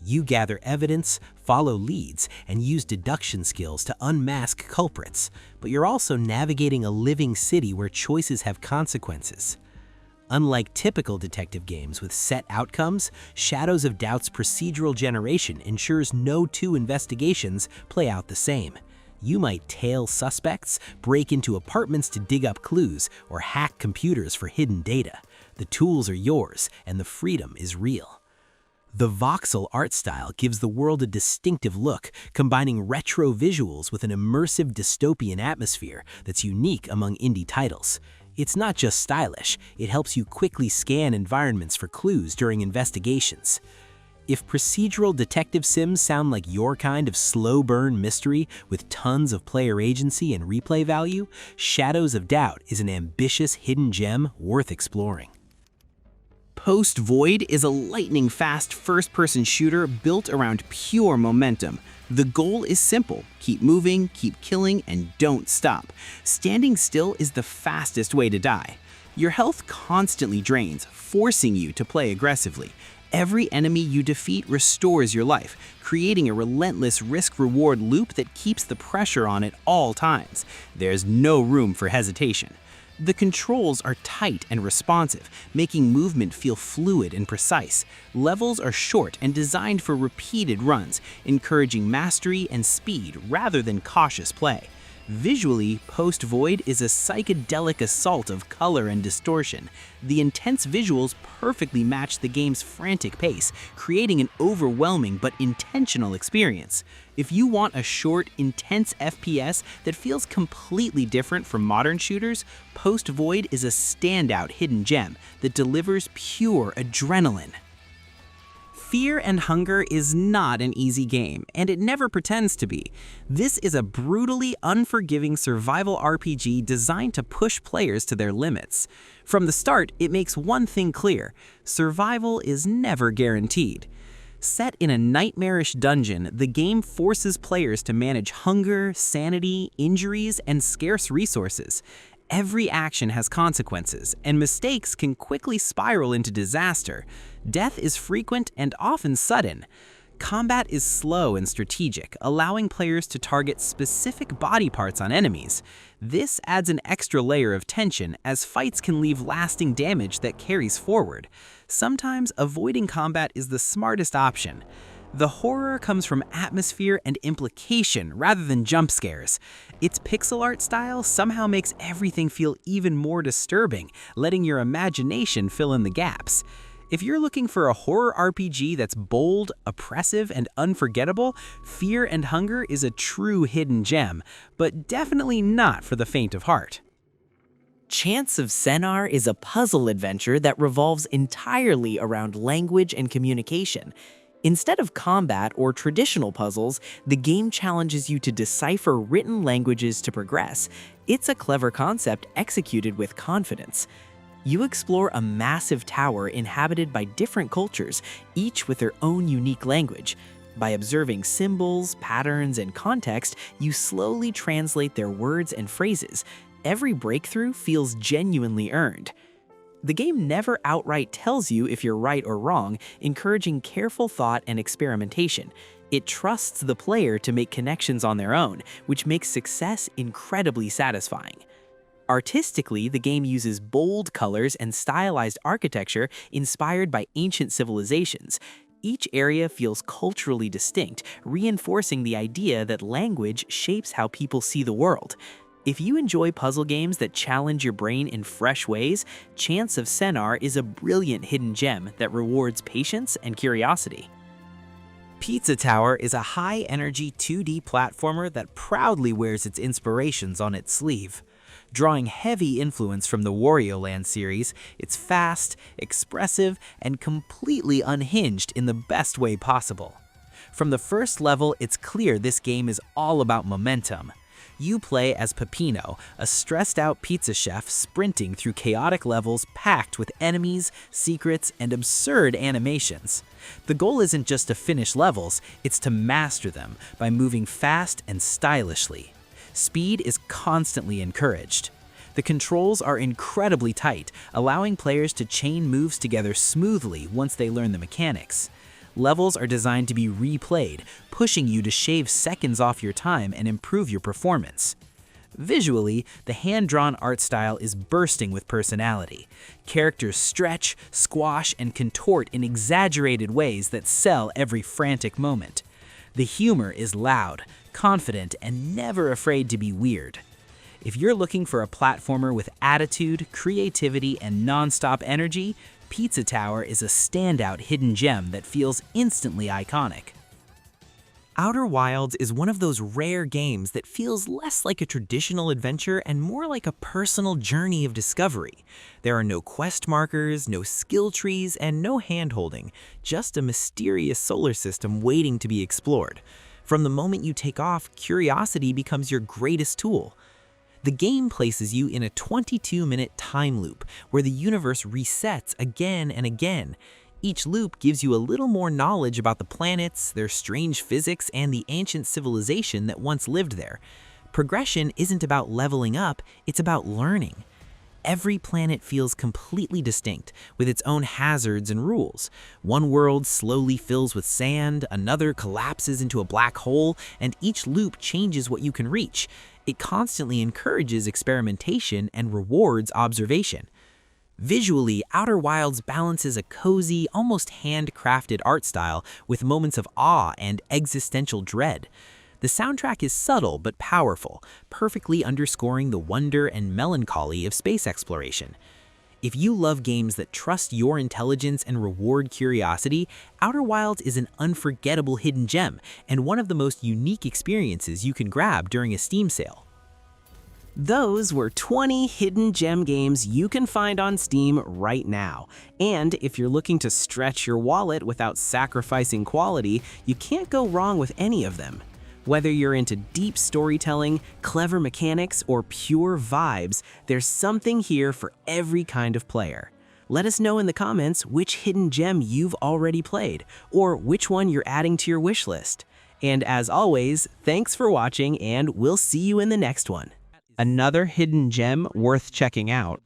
You gather evidence, follow leads, and use deduction skills to unmask culprits, but you're also navigating a living city where choices have consequences. Unlike typical detective games with set outcomes, Shadows of Doubt's procedural generation ensures no two investigations play out the same. You might tail suspects, break into apartments to dig up clues, or hack computers for hidden data. The tools are yours, and the freedom is real. The voxel art style gives the world a distinctive look, combining retro visuals with an immersive dystopian atmosphere that's unique among indie titles. It's not just stylish, it helps you quickly scan environments for clues during investigations. If procedural detective sims sound like your kind of slow-burn mystery with tons of player agency and replay value, Shadows of Doubt is an ambitious hidden gem worth exploring. Post Void is a lightning-fast first-person shooter built around pure momentum. The goal is simple: keep moving, keep killing, and don't stop. Standing still is the fastest way to die. Your health constantly drains, forcing you to play aggressively. Every enemy you defeat restores your life, creating a relentless risk-reward loop that keeps the pressure on at all times. There's no room for hesitation. The controls are tight and responsive, making movement feel fluid and precise. Levels are short and designed for repeated runs, encouraging mastery and speed rather than cautious play. Visually, Post Void is a psychedelic assault of color and distortion. The intense visuals perfectly match the game's frantic pace, creating an overwhelming but intentional experience. If you want a short, intense FPS that feels completely different from modern shooters, Post Void is a standout hidden gem that delivers pure adrenaline. Fear and Hunger is not an easy game, and it never pretends to be. This is a brutally unforgiving survival RPG designed to push players to their limits. From the start, it makes one thing clear: survival is never guaranteed. Set in a nightmarish dungeon, the game forces players to manage hunger, sanity, injuries, and scarce resources. Every action has consequences, and mistakes can quickly spiral into disaster. Death is frequent and often sudden. Combat is slow and strategic, allowing players to target specific body parts on enemies. This adds an extra layer of tension, as fights can leave lasting damage that carries forward. Sometimes avoiding combat is the smartest option. The horror comes from atmosphere and implication rather than jump scares. Its pixel art style somehow makes everything feel even more disturbing, letting your imagination fill in the gaps. If you're looking for a horror RPG that's bold, oppressive, and unforgettable, Fear and Hunger is a true hidden gem, but definitely not for the faint of heart. Chants of Sennaar is a puzzle adventure that revolves entirely around language and communication. Instead of combat or traditional puzzles, the game challenges you to decipher written languages to progress. It's a clever concept executed with confidence. You explore a massive tower inhabited by different cultures, each with their own unique language. By observing symbols, patterns, and context, you slowly translate their words and phrases. Every breakthrough feels genuinely earned. The game never outright tells you if you're right or wrong, encouraging careful thought and experimentation. It trusts the player to make connections on their own, which makes success incredibly satisfying. Artistically, the game uses bold colors and stylized architecture inspired by ancient civilizations. Each area feels culturally distinct, reinforcing the idea that language shapes how people see the world. If you enjoy puzzle games that challenge your brain in fresh ways, Chants of Sennaar is a brilliant hidden gem that rewards patience and curiosity. Pizza Tower is a high-energy 2D platformer that proudly wears its inspirations on its sleeve. Drawing heavy influence from the Wario Land series, it's fast, expressive, and completely unhinged in the best way possible. From the first level, it's clear this game is all about momentum. You play as Peppino, a stressed-out pizza chef sprinting through chaotic levels packed with enemies, secrets, and absurd animations. The goal isn't just to finish levels, it's to master them by moving fast and stylishly. Speed is constantly encouraged. The controls are incredibly tight, allowing players to chain moves together smoothly once they learn the mechanics. Levels are designed to be replayed, pushing you to shave seconds off your time and improve your performance. Visually, the hand-drawn art style is bursting with personality. Characters stretch, squash, and contort in exaggerated ways that sell every frantic moment. The humor is loud, confident, and never afraid to be weird. If you're looking for a platformer with attitude, creativity, and non-stop energy, Pizza Tower is a standout hidden gem that feels instantly iconic. Outer Wilds is one of those rare games that feels less like a traditional adventure and more like a personal journey of discovery. There are no quest markers, no skill trees, and no hand-holding, just a mysterious solar system waiting to be explored. From the moment you take off, curiosity becomes your greatest tool. The game places you in a 22-minute time loop where the universe resets again and again. Each loop gives you a little more knowledge about the planets, their strange physics, and the ancient civilization that once lived there. Progression isn't about leveling up, it's about learning. Every planet feels completely distinct, with its own hazards and rules. One world slowly fills with sand, another collapses into a black hole, and each loop changes what you can reach. It constantly encourages experimentation and rewards observation. Visually, Outer Wilds balances a cozy, almost handcrafted art style with moments of awe and existential dread. The soundtrack is subtle but powerful, perfectly underscoring the wonder and melancholy of space exploration. If you love games that trust your intelligence and reward curiosity, Outer Wilds is an unforgettable hidden gem and one of the most unique experiences you can grab during a Steam sale. Those were 20 hidden gem games you can find on Steam right now. And if you're looking to stretch your wallet without sacrificing quality, you can't go wrong with any of them. Whether you're into deep storytelling, clever mechanics, or pure vibes, there's something here for every kind of player. Let us know in the comments which hidden gem you've already played, or which one you're adding to your wish list. And as always, thanks for watching, and we'll see you in the next one. Another hidden gem worth checking out.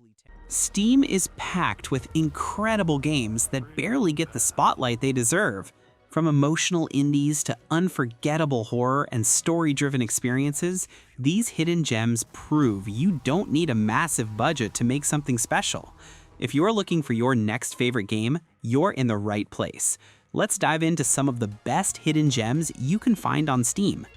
Steam is packed with incredible games that barely get the spotlight they deserve. From emotional indies to unforgettable horror and story-driven experiences, these hidden gems prove you don't need a massive budget to make something special. If you're looking for your next favorite game, you're in the right place. Let's dive into some of the best hidden gems you can find on Steam.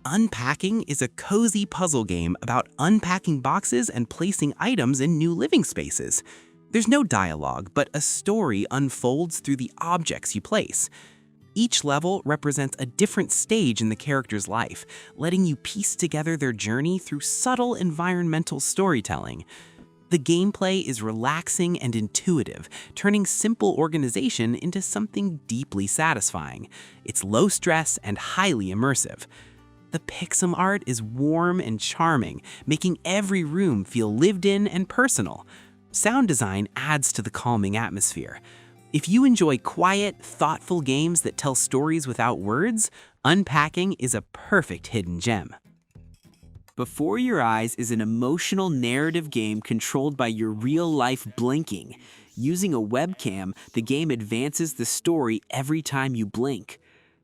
Unpacking is a cozy puzzle game about unpacking boxes and placing items in new living spaces. There's no dialogue, but a story unfolds through the objects you place. Each level represents a different stage in the character's life, letting you piece together their journey through subtle environmental storytelling. The gameplay is relaxing and intuitive, turning simple organization into something deeply satisfying. It's low stress and highly immersive. The pixel art is warm and charming, making every room feel lived in and personal. Sound design adds to the calming atmosphere. If you enjoy quiet, thoughtful games that tell stories without words, Unpacking is a perfect hidden gem. Before Your Eyes is an emotional narrative game controlled by your real-life blinking. Using a webcam, the game advances the story every time you blink.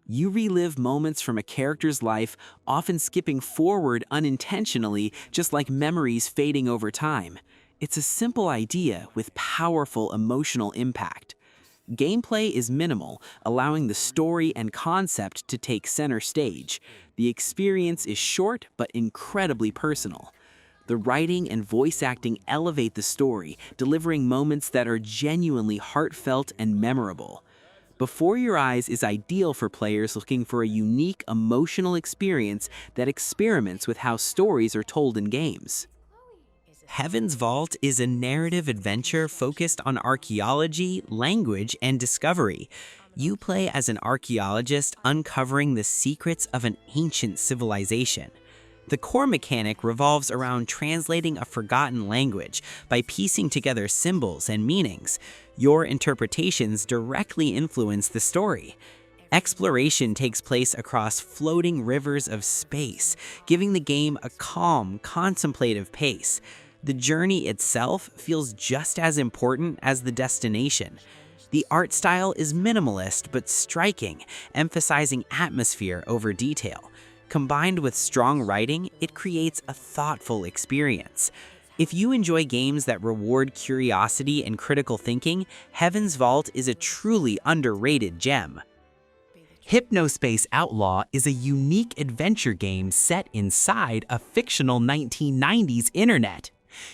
You relive moments from a character's life, often skipping forward unintentionally, just like memories fading over time. It's a simple idea with powerful emotional impact. Gameplay is minimal, allowing the story and concept to take center stage. The experience is short but incredibly personal. The writing and voice acting elevate the story, delivering moments that are genuinely heartfelt and memorable. Before Your Eyes is ideal for players looking for a unique emotional experience that experiments with how stories are told in games. Heaven's Vault is a narrative adventure focused on archaeology, language, and discovery. You play as an archaeologist uncovering the secrets of an ancient civilization. The core mechanic revolves around translating a forgotten language by piecing together symbols and meanings. Your interpretations directly influence the story. Exploration takes place across floating rivers of space, giving the game a calm, contemplative pace. The journey itself feels just as important as the destination. The art style is minimalist but striking, emphasizing atmosphere over detail. Combined with strong writing, it creates a thoughtful experience. If you enjoy games that reward curiosity and critical thinking, Heaven's Vault is a truly underrated gem. Hypnospace Outlaw is a unique adventure game set inside a fictional 1990s internet.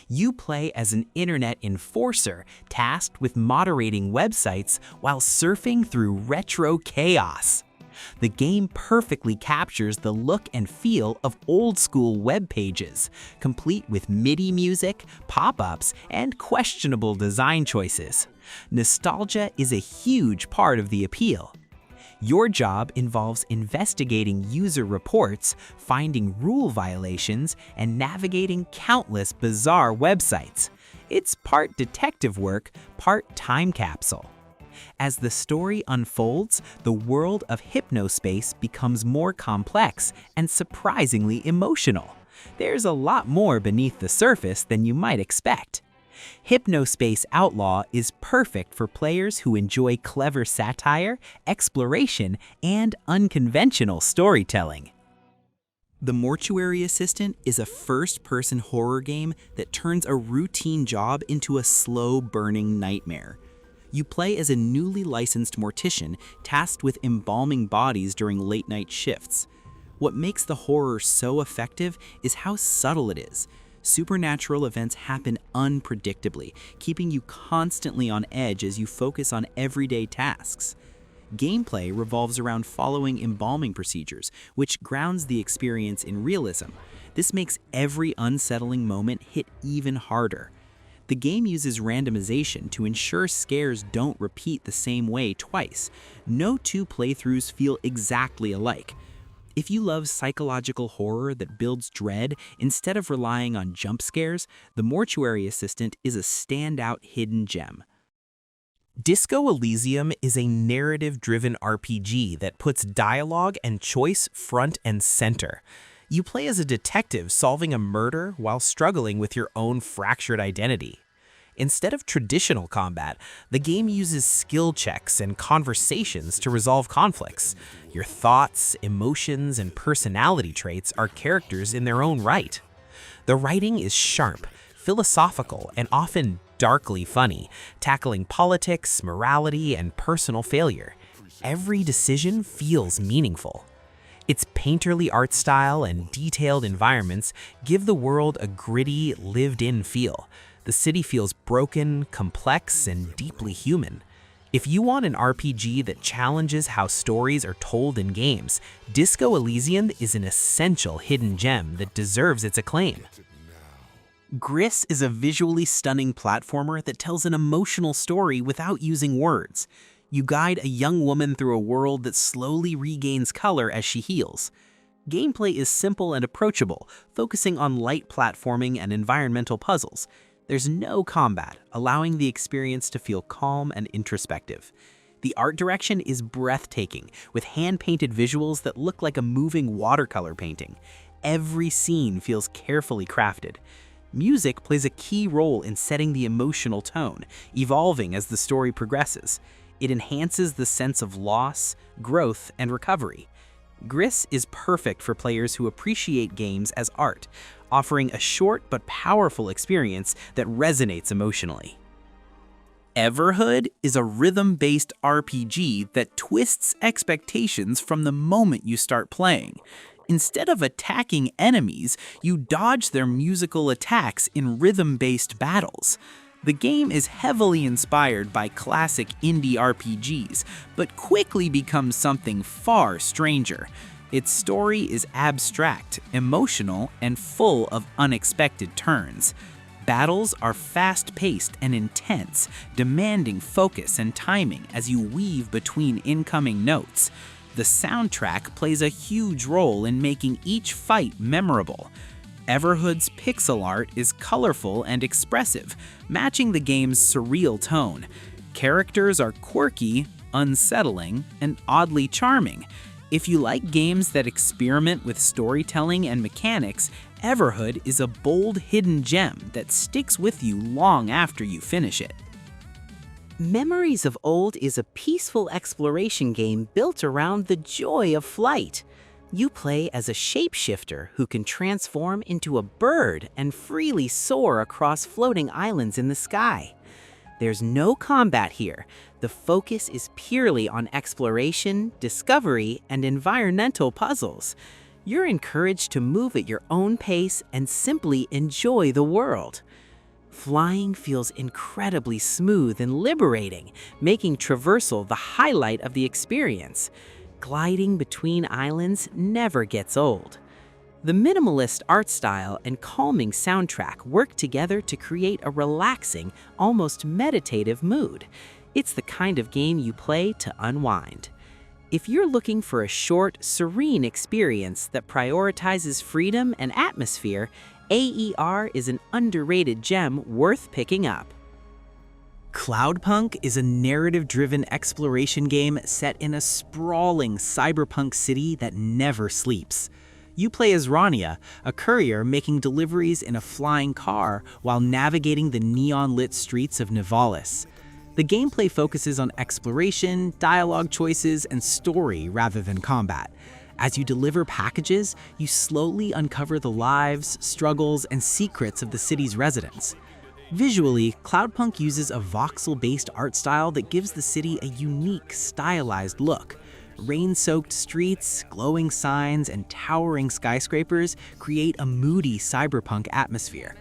You play as an internet enforcer tasked with moderating websites while surfing through retro chaos. The game perfectly captures the look and feel of old-school web pages, complete with MIDI music, pop-ups, and questionable design choices. Nostalgia is a huge part of the appeal. Your job involves investigating user reports, finding rule violations, and navigating countless bizarre websites. It's part detective work, part time capsule. As the story unfolds, the world of Hypnospace becomes more complex and surprisingly emotional. There's a lot more beneath the surface than you might expect. Hypnospace Outlaw is perfect for players who enjoy clever satire, exploration, and unconventional storytelling. The Mortuary Assistant is a first-person horror game that turns a routine job into a slow-burning nightmare. You play as a newly licensed mortician tasked with embalming bodies during late-night shifts. What makes the horror so effective is how subtle it is. Supernatural events happen unpredictably, keeping you constantly on edge as you focus on everyday tasks. Gameplay revolves around following embalming procedures, which grounds the experience in realism. This makes every unsettling moment hit even harder. The game uses randomization to ensure scares don't repeat the same way twice. No two playthroughs feel exactly alike. If you love psychological horror that builds dread instead of relying on jump scares, the Mortuary Assistant is a standout hidden gem. Disco Elysium is a narrative-driven RPG that puts dialogue and choice front and center. You play as a detective solving a murder while struggling with your own fractured identity. Instead of traditional combat, the game uses skill checks and conversations to resolve conflicts. Your thoughts, emotions, and personality traits are characters in their own right. The writing is sharp, philosophical, and often darkly funny, tackling politics, morality, and personal failure. Every decision feels meaningful. Its painterly art style and detailed environments give the world a gritty, lived-in feel. The city feels broken, complex, and deeply human. If you want an RPG that challenges how stories are told in games, Disco Elysium is an essential hidden gem that deserves its acclaim. Gris is a visually stunning platformer that tells an emotional story without using words. You guide a young woman through a world that slowly regains color as she heals. Gameplay is simple and approachable, focusing on light platforming and environmental puzzles. There's no combat, allowing the experience to feel calm and introspective. The art direction is breathtaking, with hand-painted visuals that look like a moving watercolor painting. Every scene feels carefully crafted. Music plays a key role in setting the emotional tone, evolving as the story progresses. It enhances the sense of loss, growth, and recovery. Gris is perfect for players who appreciate games as art, offering a short but powerful experience that resonates emotionally. Everhood is a rhythm-based RPG that twists expectations from the moment you start playing. Instead of attacking enemies, you dodge their musical attacks in rhythm-based battles. The game is heavily inspired by classic indie RPGs, but quickly becomes something far stranger. Its story is abstract, emotional, and full of unexpected turns. Battles are fast-paced and intense, demanding focus and timing as you weave between incoming notes. The soundtrack plays a huge role in making each fight memorable. Everhood's pixel art is colorful and expressive, matching the game's surreal tone. Characters are quirky, unsettling, and oddly charming. If you like games that experiment with storytelling and mechanics, Everhood is a bold hidden gem that sticks with you long after you finish it. Memories of Old is a peaceful exploration game built around the joy of flight. You play as a shapeshifter who can transform into a bird and freely soar across floating islands in the sky. There's no combat here. The focus is purely on exploration, discovery, and environmental puzzles. You're encouraged to move at your own pace and simply enjoy the world. Flying feels incredibly smooth and liberating, making traversal the highlight of the experience. Gliding between islands never gets old. The minimalist art style and calming soundtrack work together to create a relaxing, almost meditative mood. It's the kind of game you play to unwind. If you're looking for a short, serene experience that prioritizes freedom and atmosphere, AER is an underrated gem worth picking up. Cloudpunk is a narrative-driven exploration game set in a sprawling cyberpunk city that never sleeps. You play as Rania, a courier making deliveries in a flying car while navigating the neon-lit streets of Nivalis. The gameplay focuses on exploration, dialogue choices, and story rather than combat. As you deliver packages, you slowly uncover the lives, struggles, and secrets of the city's residents. Visually, Cloudpunk uses a voxel-based art style that gives the city a unique, stylized look. Rain-soaked streets, glowing signs, and towering skyscrapers create a moody cyberpunk atmosphere.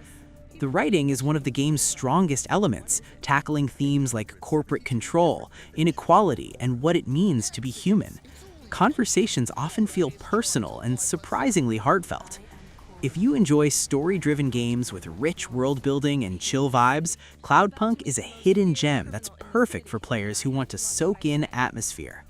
The writing is one of the game's strongest elements, tackling themes like corporate control, inequality, and what it means to be human. Conversations often feel personal and surprisingly heartfelt. If you enjoy story-driven games with rich world-building and chill vibes, Cloudpunk is a hidden gem that's perfect for players who want to soak in atmosphere.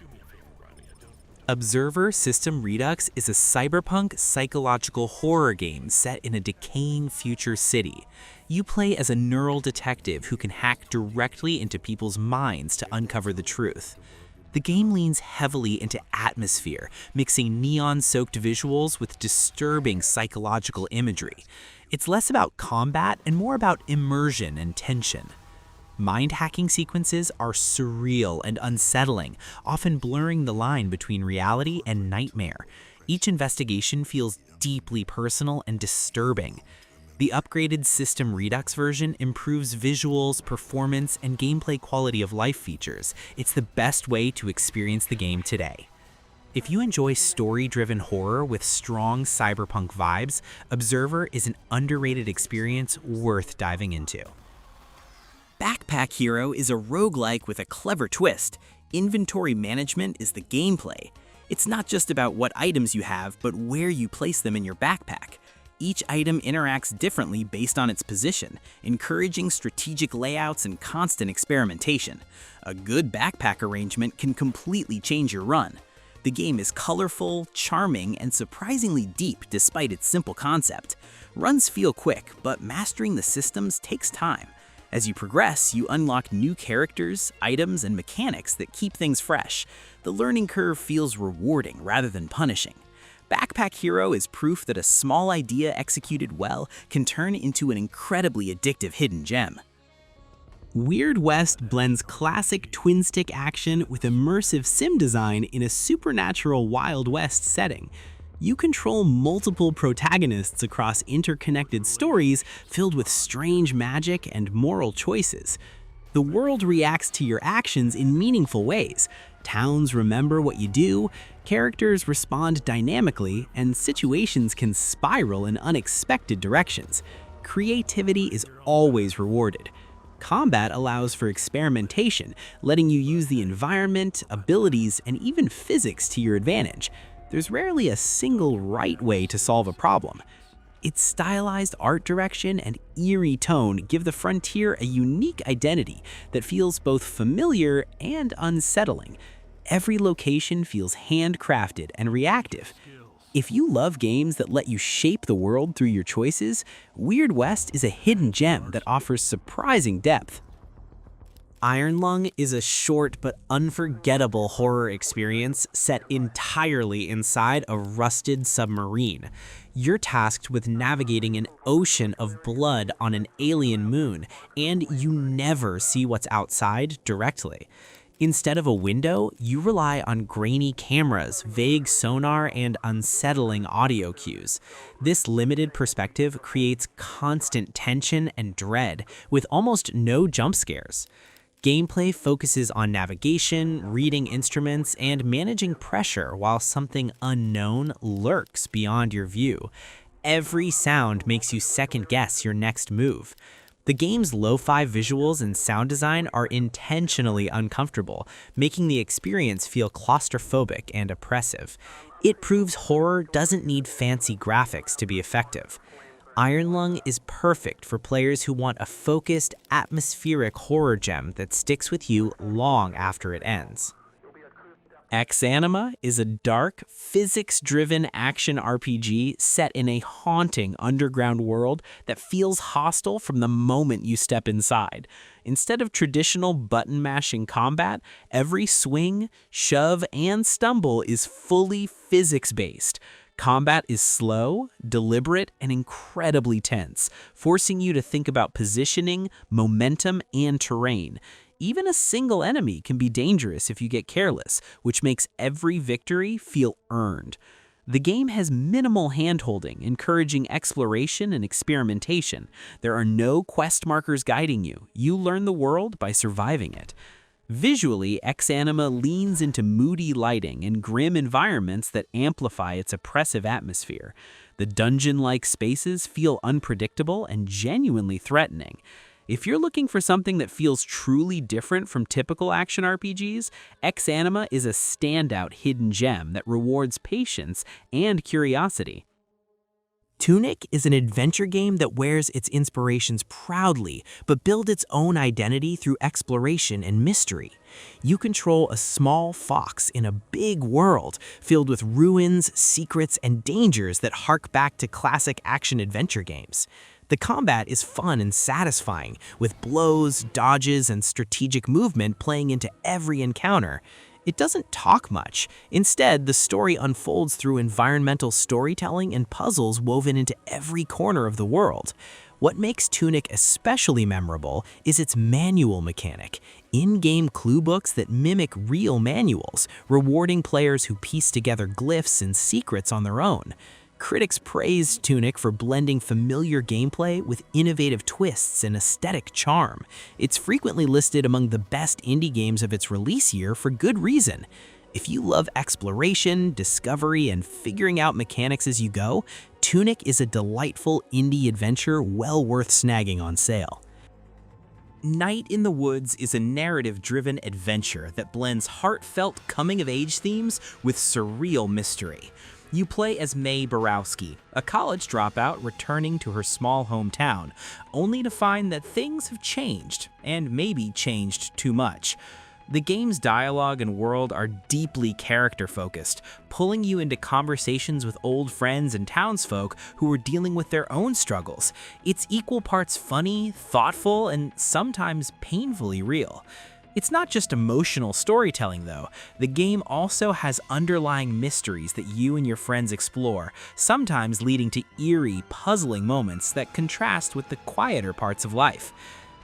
Observer System Redux is a cyberpunk psychological horror game set in a decaying future city. You play as a neural detective who can hack directly into people's minds to uncover the truth. The game leans heavily into atmosphere, mixing neon-soaked visuals with disturbing psychological imagery. It's less about combat and more about immersion and tension. Mind-hacking sequences are surreal and unsettling, often blurring the line between reality and nightmare. Each investigation feels deeply personal and disturbing. The upgraded System Redux version improves visuals, performance, and gameplay quality of life features. It's the best way to experience the game today. If you enjoy story-driven horror with strong cyberpunk vibes, Observer is an underrated experience worth diving into. Backpack Hero is a roguelike with a clever twist. Inventory management is the gameplay. It's not just about what items you have, but where you place them in your backpack. Each item interacts differently based on its position, encouraging strategic layouts and constant experimentation. A good backpack arrangement can completely change your run. The game is colorful, charming, and surprisingly deep despite its simple concept. Runs feel quick, but mastering the systems takes time. As you progress, you unlock new characters, items, and mechanics that keep things fresh. The learning curve feels rewarding rather than punishing. Backpack Hero is proof that a small idea executed well can turn into an incredibly addictive hidden gem. Weird West blends classic twin-stick action with immersive sim design in a supernatural Wild West setting. You control multiple protagonists across interconnected stories filled with strange magic and moral choices. The world reacts to your actions in meaningful ways. Towns remember what you do, characters respond dynamically, and situations can spiral in unexpected directions. Creativity is always rewarded. Combat allows for experimentation, letting you use the environment, abilities, and even physics to your advantage. There's rarely a single right way to solve a problem. Its stylized art direction and eerie tone give the frontier a unique identity that feels both familiar and unsettling. Every location feels handcrafted and reactive. If you love games that let you shape the world through your choices, Weird West is a hidden gem that offers surprising depth. Iron Lung is a short but unforgettable horror experience set entirely inside a rusted submarine. You're tasked with navigating an ocean of blood on an alien moon, and you never see what's outside directly. Instead of a window, you rely on grainy cameras, vague sonar, and unsettling audio cues. This limited perspective creates constant tension and dread, with almost no jump scares. Gameplay focuses on navigation, reading instruments, and managing pressure while something unknown lurks beyond your view. Every sound makes you second-guess your next move. The game's lo-fi visuals and sound design are intentionally uncomfortable, making the experience feel claustrophobic and oppressive. It proves horror doesn't need fancy graphics to be effective. Iron Lung is perfect for players who want a focused, atmospheric horror gem that sticks with you long after it ends. Ex-Anima is a dark, physics-driven action RPG set in a haunting underground world that feels hostile from the moment you step inside. Instead of traditional button-mashing combat, every swing, shove, and stumble is fully physics-based. Combat is slow, deliberate, and incredibly tense, forcing you to think about positioning, momentum, and terrain. Even a single enemy can be dangerous if you get careless, which makes every victory feel earned. The game has minimal handholding, encouraging exploration and experimentation. There are no quest markers guiding you. You learn the world by surviving it. Visually, Ex-Anima leans into moody lighting and grim environments that amplify its oppressive atmosphere. The dungeon-like spaces feel unpredictable and genuinely threatening. If you're looking for something that feels truly different from typical action RPGs, Ex-Anima is a standout hidden gem that rewards patience and curiosity. Tunic is an adventure game that wears its inspirations proudly, but builds its own identity through exploration and mystery. You control a small fox in a big world filled with ruins, secrets, and dangers that hark back to classic action-adventure games. The combat is fun and satisfying, with blows, dodges, and strategic movement playing into every encounter. It doesn't talk much. Instead, the story unfolds through environmental storytelling and puzzles woven into every corner of the world. What makes Tunic especially memorable is its manual mechanic, in-game clue books that mimic real manuals, rewarding players who piece together glyphs and secrets on their own. Critics praised Tunic for blending familiar gameplay with innovative twists and aesthetic charm. It's frequently listed among the best indie games of its release year for good reason. If you love exploration, discovery, and figuring out mechanics as you go, Tunic is a delightful indie adventure well worth snagging on sale. Night in the Woods is a narrative-driven adventure that blends heartfelt coming-of-age themes with surreal mystery. You play as May Borowski, a college dropout returning to her small hometown, only to find that things have changed, and maybe changed too much. The game's dialogue and world are deeply character-focused, pulling you into conversations with old friends and townsfolk who are dealing with their own struggles. It's equal parts funny, thoughtful, and sometimes painfully real. It's not just emotional storytelling, though. The game also has underlying mysteries that you and your friends explore, sometimes leading to eerie, puzzling moments that contrast with the quieter parts of life.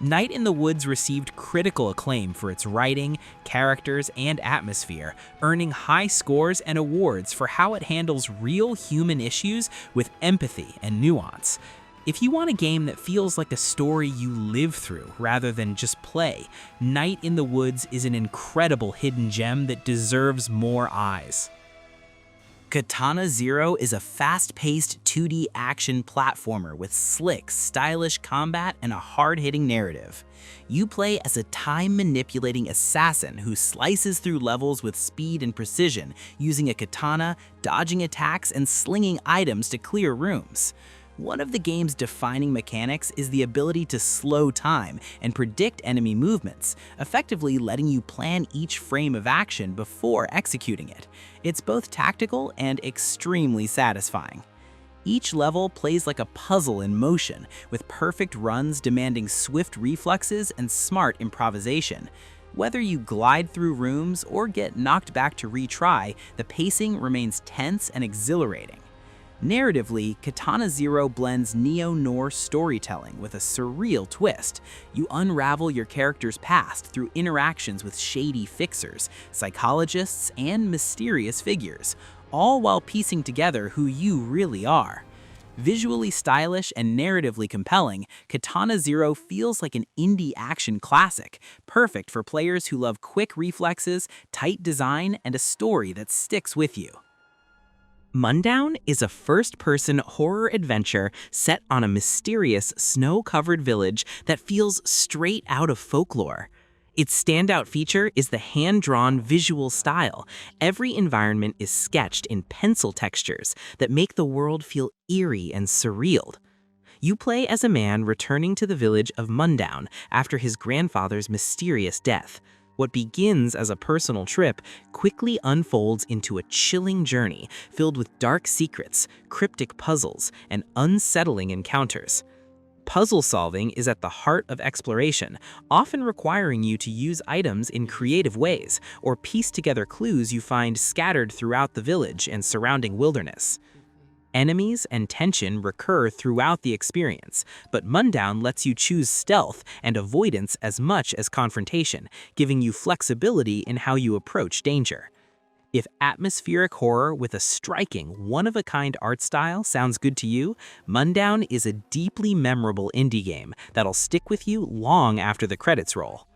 Night in the Woods received critical acclaim for its writing, characters, and atmosphere, earning high scores and awards for how it handles real human issues with empathy and nuance. If you want a game that feels like a story you live through rather than just play, Night in the Woods is an incredible hidden gem that deserves more eyes. Katana Zero is a fast-paced 2D action platformer with slick, stylish combat and a hard-hitting narrative. You play as a time-manipulating assassin who slices through levels with speed and precision, using a katana, dodging attacks, and slinging items to clear rooms. One of the game's defining mechanics is the ability to slow time and predict enemy movements, effectively letting you plan each frame of action before executing it. It's both tactical and extremely satisfying. Each level plays like a puzzle in motion, with perfect runs demanding swift reflexes and smart improvisation. Whether you glide through rooms or get knocked back to retry, the pacing remains tense and exhilarating. Narratively, Katana Zero blends neo-Norse storytelling with a surreal twist. You unravel your character's past through interactions with shady fixers, psychologists, and mysterious figures, all while piecing together who you really are. Visually stylish and narratively compelling, Katana Zero feels like an indie action classic, perfect for players who love quick reflexes, tight design, and a story that sticks with you. Mundown is a first-person horror adventure set on a mysterious, snow-covered village that feels straight out of folklore. Its standout feature is the hand-drawn visual style. Every environment is sketched in pencil textures that make the world feel eerie and surreal. You play as a man returning to the village of Mundown after his grandfather's mysterious death. What begins as a personal trip quickly unfolds into a chilling journey filled with dark secrets, cryptic puzzles, and unsettling encounters. Puzzle solving is at the heart of exploration, often requiring you to use items in creative ways or piece together clues you find scattered throughout the village and surrounding wilderness. Enemies and tension recur throughout the experience, but Mundown lets you choose stealth and avoidance as much as confrontation, giving you flexibility in how you approach danger. If atmospheric horror with a striking, one-of-a-kind art style sounds good to you, Mundown is a deeply memorable indie game that'll stick with you long after the credits roll.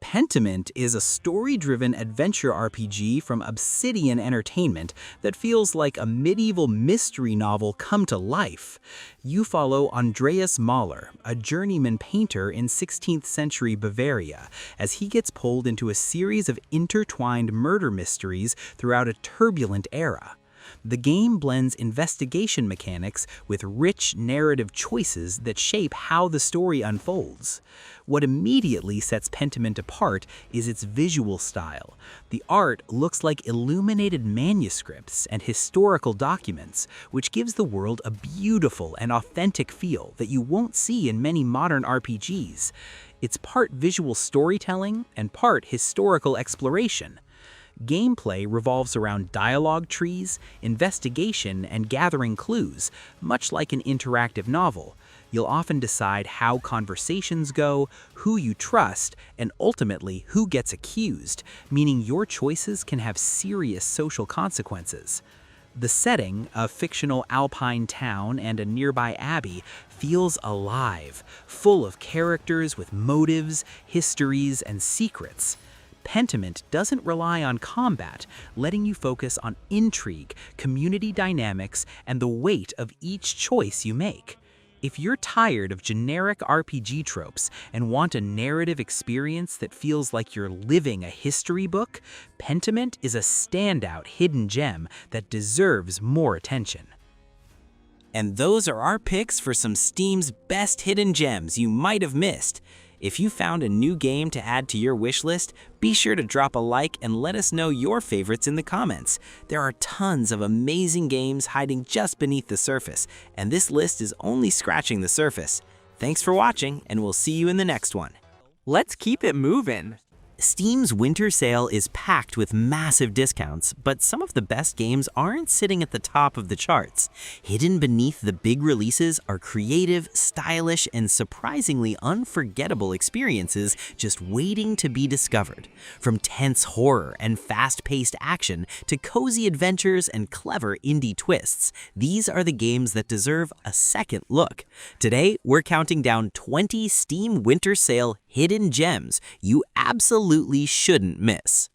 Pentiment is a story-driven adventure RPG from Obsidian Entertainment that feels like a medieval mystery novel come to life. You follow Andreas Mahler, a journeyman painter in 16th century Bavaria, as he gets pulled into a series of intertwined murder mysteries throughout a turbulent era. The game blends investigation mechanics with rich narrative choices that shape how the story unfolds. What immediately sets Pentiment apart is its visual style. The art looks like illuminated manuscripts and historical documents, which gives the world a beautiful and authentic feel that you won't see in many modern RPGs. It's part visual storytelling and part historical exploration. Gameplay revolves around dialogue trees, investigation, and gathering clues, much like an interactive novel. You'll often decide how conversations go, who you trust, and ultimately who gets accused, meaning your choices can have serious social consequences. The setting, a fictional alpine town and a nearby abbey, feels alive, full of characters with motives, histories, and secrets. Pentiment doesn't rely on combat, letting you focus on intrigue, community dynamics, and the weight of each choice you make. If you're tired of generic RPG tropes and want a narrative experience that feels like you're living a history book, Pentiment is a standout hidden gem that deserves more attention. And those are our picks for some Steam's best hidden gems you might have missed. If you found a new game to add to your wishlist, be sure to drop a like and let us know your favorites in the comments. There are tons of amazing games hiding just beneath the surface, and this list is only scratching the surface. Thanks for watching, and we'll see you in the next one. Let's keep it moving. Steam's winter sale is packed with massive discounts, but some of the best games aren't sitting at the top of the charts. Hidden beneath the big releases are creative, stylish, and surprisingly unforgettable experiences just waiting to be discovered. From tense horror and fast-paced action to cozy adventures and clever indie twists, these are the games that deserve a second look. Today, we're counting down 20 Steam Winter Sale hidden gems you absolutely shouldn't miss.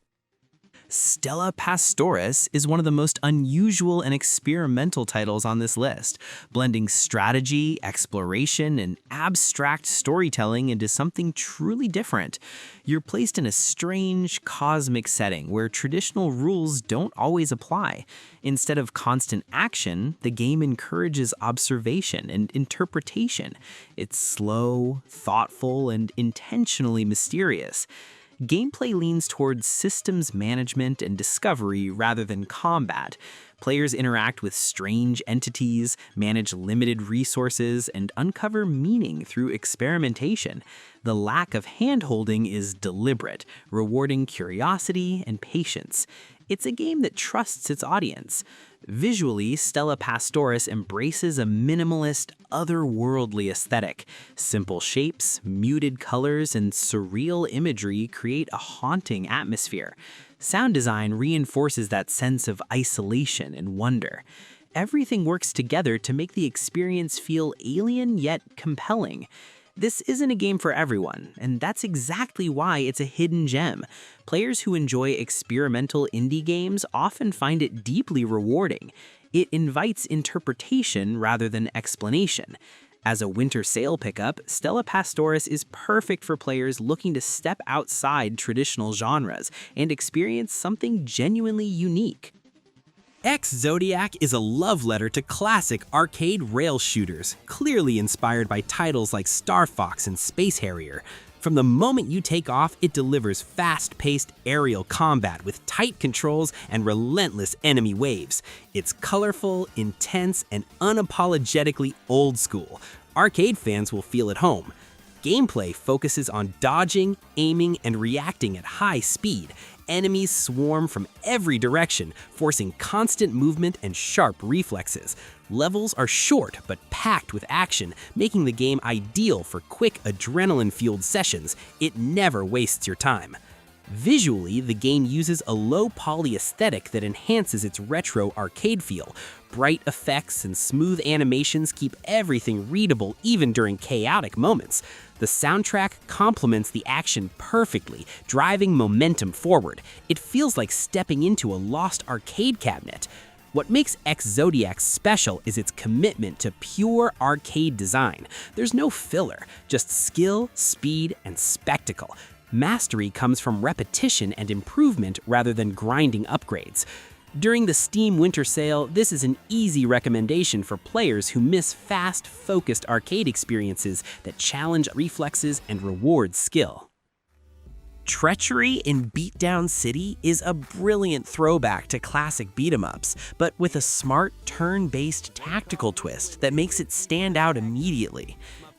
Stella Pastoris is one of the most unusual and experimental titles on this list, blending strategy, exploration, and abstract storytelling into something truly different. You're placed in a strange, cosmic setting where traditional rules don't always apply. Instead of constant action, the game encourages observation and interpretation. It's slow, thoughtful, and intentionally mysterious. Gameplay leans towards systems management and discovery rather than combat. Players interact with strange entities, manage limited resources, and uncover meaning through experimentation. The lack of hand-holding is deliberate, rewarding curiosity and patience. It's a game that trusts its audience. Visually, Stella Pastoris embraces a minimalist, otherworldly aesthetic. Simple shapes, muted colors, and surreal imagery create a haunting atmosphere. Sound design reinforces that sense of isolation and wonder. Everything works together to make the experience feel alien yet compelling. This isn't a game for everyone, and that's exactly why it's a hidden gem. Players who enjoy experimental indie games often find it deeply rewarding. It invites interpretation rather than explanation. As a winter sale pickup, Stella Pastoris is perfect for players looking to step outside traditional genres and experience something genuinely unique. Ex-Zodiac is a love letter to classic arcade rail shooters, clearly inspired by titles like Star Fox and Space Harrier. From the moment you take off, it delivers fast-paced aerial combat with tight controls and relentless enemy waves. It's colorful, intense, and unapologetically old school. Arcade fans will feel at home. Gameplay focuses on dodging, aiming, and reacting at high speed. Enemies swarm from every direction, forcing constant movement and sharp reflexes. Levels are short but packed with action, making the game ideal for quick adrenaline-fueled sessions. It never wastes your time. Visually, the game uses a low-poly aesthetic that enhances its retro arcade feel. Bright effects and smooth animations keep everything readable even during chaotic moments. The soundtrack complements the action perfectly, driving momentum forward. It feels like stepping into a lost arcade cabinet. What makes Ex-Zodiac special is its commitment to pure arcade design. There's no filler, just skill, speed, and spectacle. Mastery comes from repetition and improvement rather than grinding upgrades. During the Steam Winter Sale, this is an easy recommendation for players who miss fast, focused arcade experiences that challenge reflexes and reward skill. Treachery in Beatdown City is a brilliant throwback to classic beat-em-ups, but with a smart, turn-based tactical twist that makes it stand out immediately.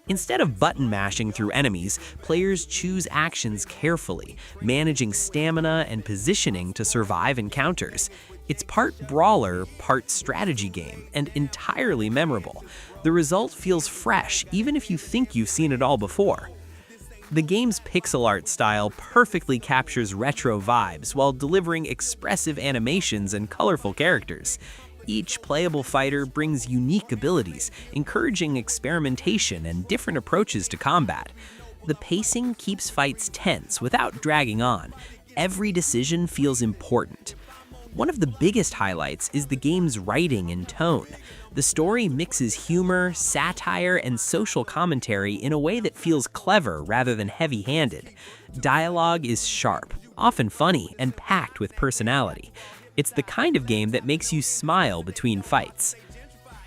Instead of button mashing through enemies, players choose actions carefully, managing stamina and positioning to survive encounters. It's part brawler, part strategy game, and entirely memorable. The result feels fresh, even if you think you've seen it all before. The game's pixel art style perfectly captures retro vibes while delivering expressive animations and colorful characters. Each playable fighter brings unique abilities, encouraging experimentation and different approaches to combat. The pacing keeps fights tense without dragging on. Every decision feels important. One of the biggest highlights is the game's writing and tone. The story mixes humor, satire, and social commentary in a way that feels clever rather than heavy-handed. Dialogue is sharp, often funny, and packed with personality. It's the kind of game that makes you smile between fights.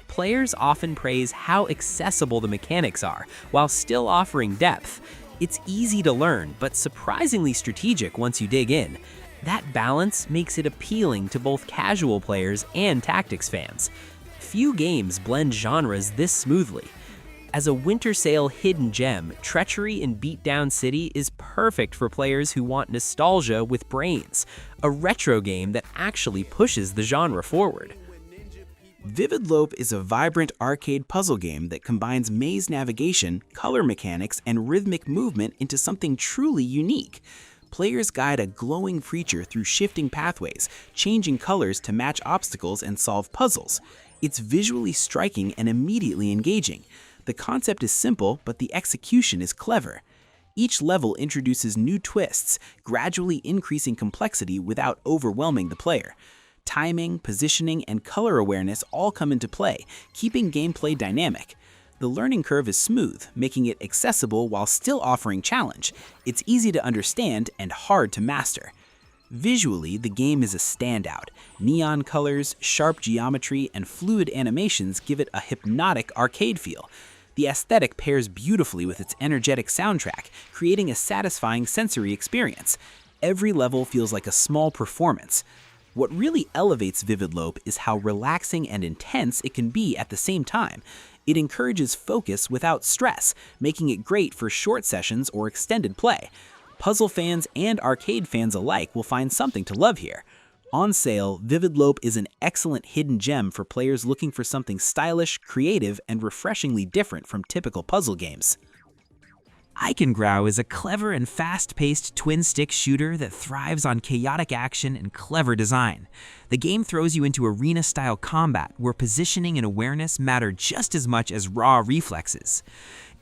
Players often praise how accessible the mechanics are, while still offering depth. It's easy to learn, but surprisingly strategic once you dig in. That balance makes it appealing to both casual players and tactics fans. Few games blend genres this smoothly. As a Winter Sale hidden gem, Treachery in Beatdown City is perfect for players who want nostalgia with brains, a retro game that actually pushes the genre forward. Vivid Loop is a vibrant arcade puzzle game that combines maze navigation, color mechanics, and rhythmic movement into something truly unique. Players guide a glowing creature through shifting pathways, changing colors to match obstacles and solve puzzles. It's visually striking and immediately engaging. The concept is simple, but the execution is clever. Each level introduces new twists, gradually increasing complexity without overwhelming the player. Timing, positioning, and color awareness all come into play, keeping gameplay dynamic. The learning curve is smooth, making it accessible while still offering challenge. It's easy to understand and hard to master. Visually, the game is a standout. Neon colors, sharp geometry, and fluid animations give it a hypnotic arcade feel. The aesthetic pairs beautifully with its energetic soundtrack, creating a satisfying sensory experience. Every level feels like a small performance. What really elevates Vivid Loop is how relaxing and intense it can be at the same time. It encourages focus without stress, making it great for short sessions or extended play. Puzzle fans and arcade fans alike will find something to love here. On sale, Vivid Loop is an excellent hidden gem for players looking for something stylish, creative, and refreshingly different from typical puzzle games. Icongrow is a clever and fast-paced twin-stick shooter that thrives on chaotic action and clever design. The game throws you into arena-style combat where positioning and awareness matter just as much as raw reflexes.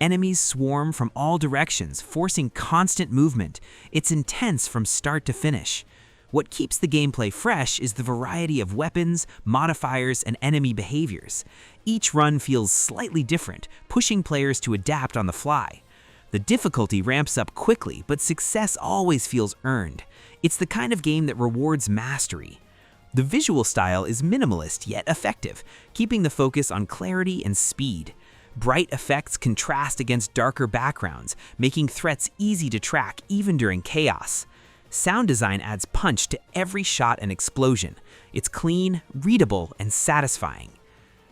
Enemies swarm from all directions, forcing constant movement. It's intense from start to finish. What keeps the gameplay fresh is the variety of weapons, modifiers, and enemy behaviors. Each run feels slightly different, pushing players to adapt on the fly. The difficulty ramps up quickly, but success always feels earned. It's the kind of game that rewards mastery. The visual style is minimalist yet effective, keeping the focus on clarity and speed. Bright effects contrast against darker backgrounds, making threats easy to track even during chaos. Sound design adds punch to every shot and explosion. It's clean, readable, and satisfying.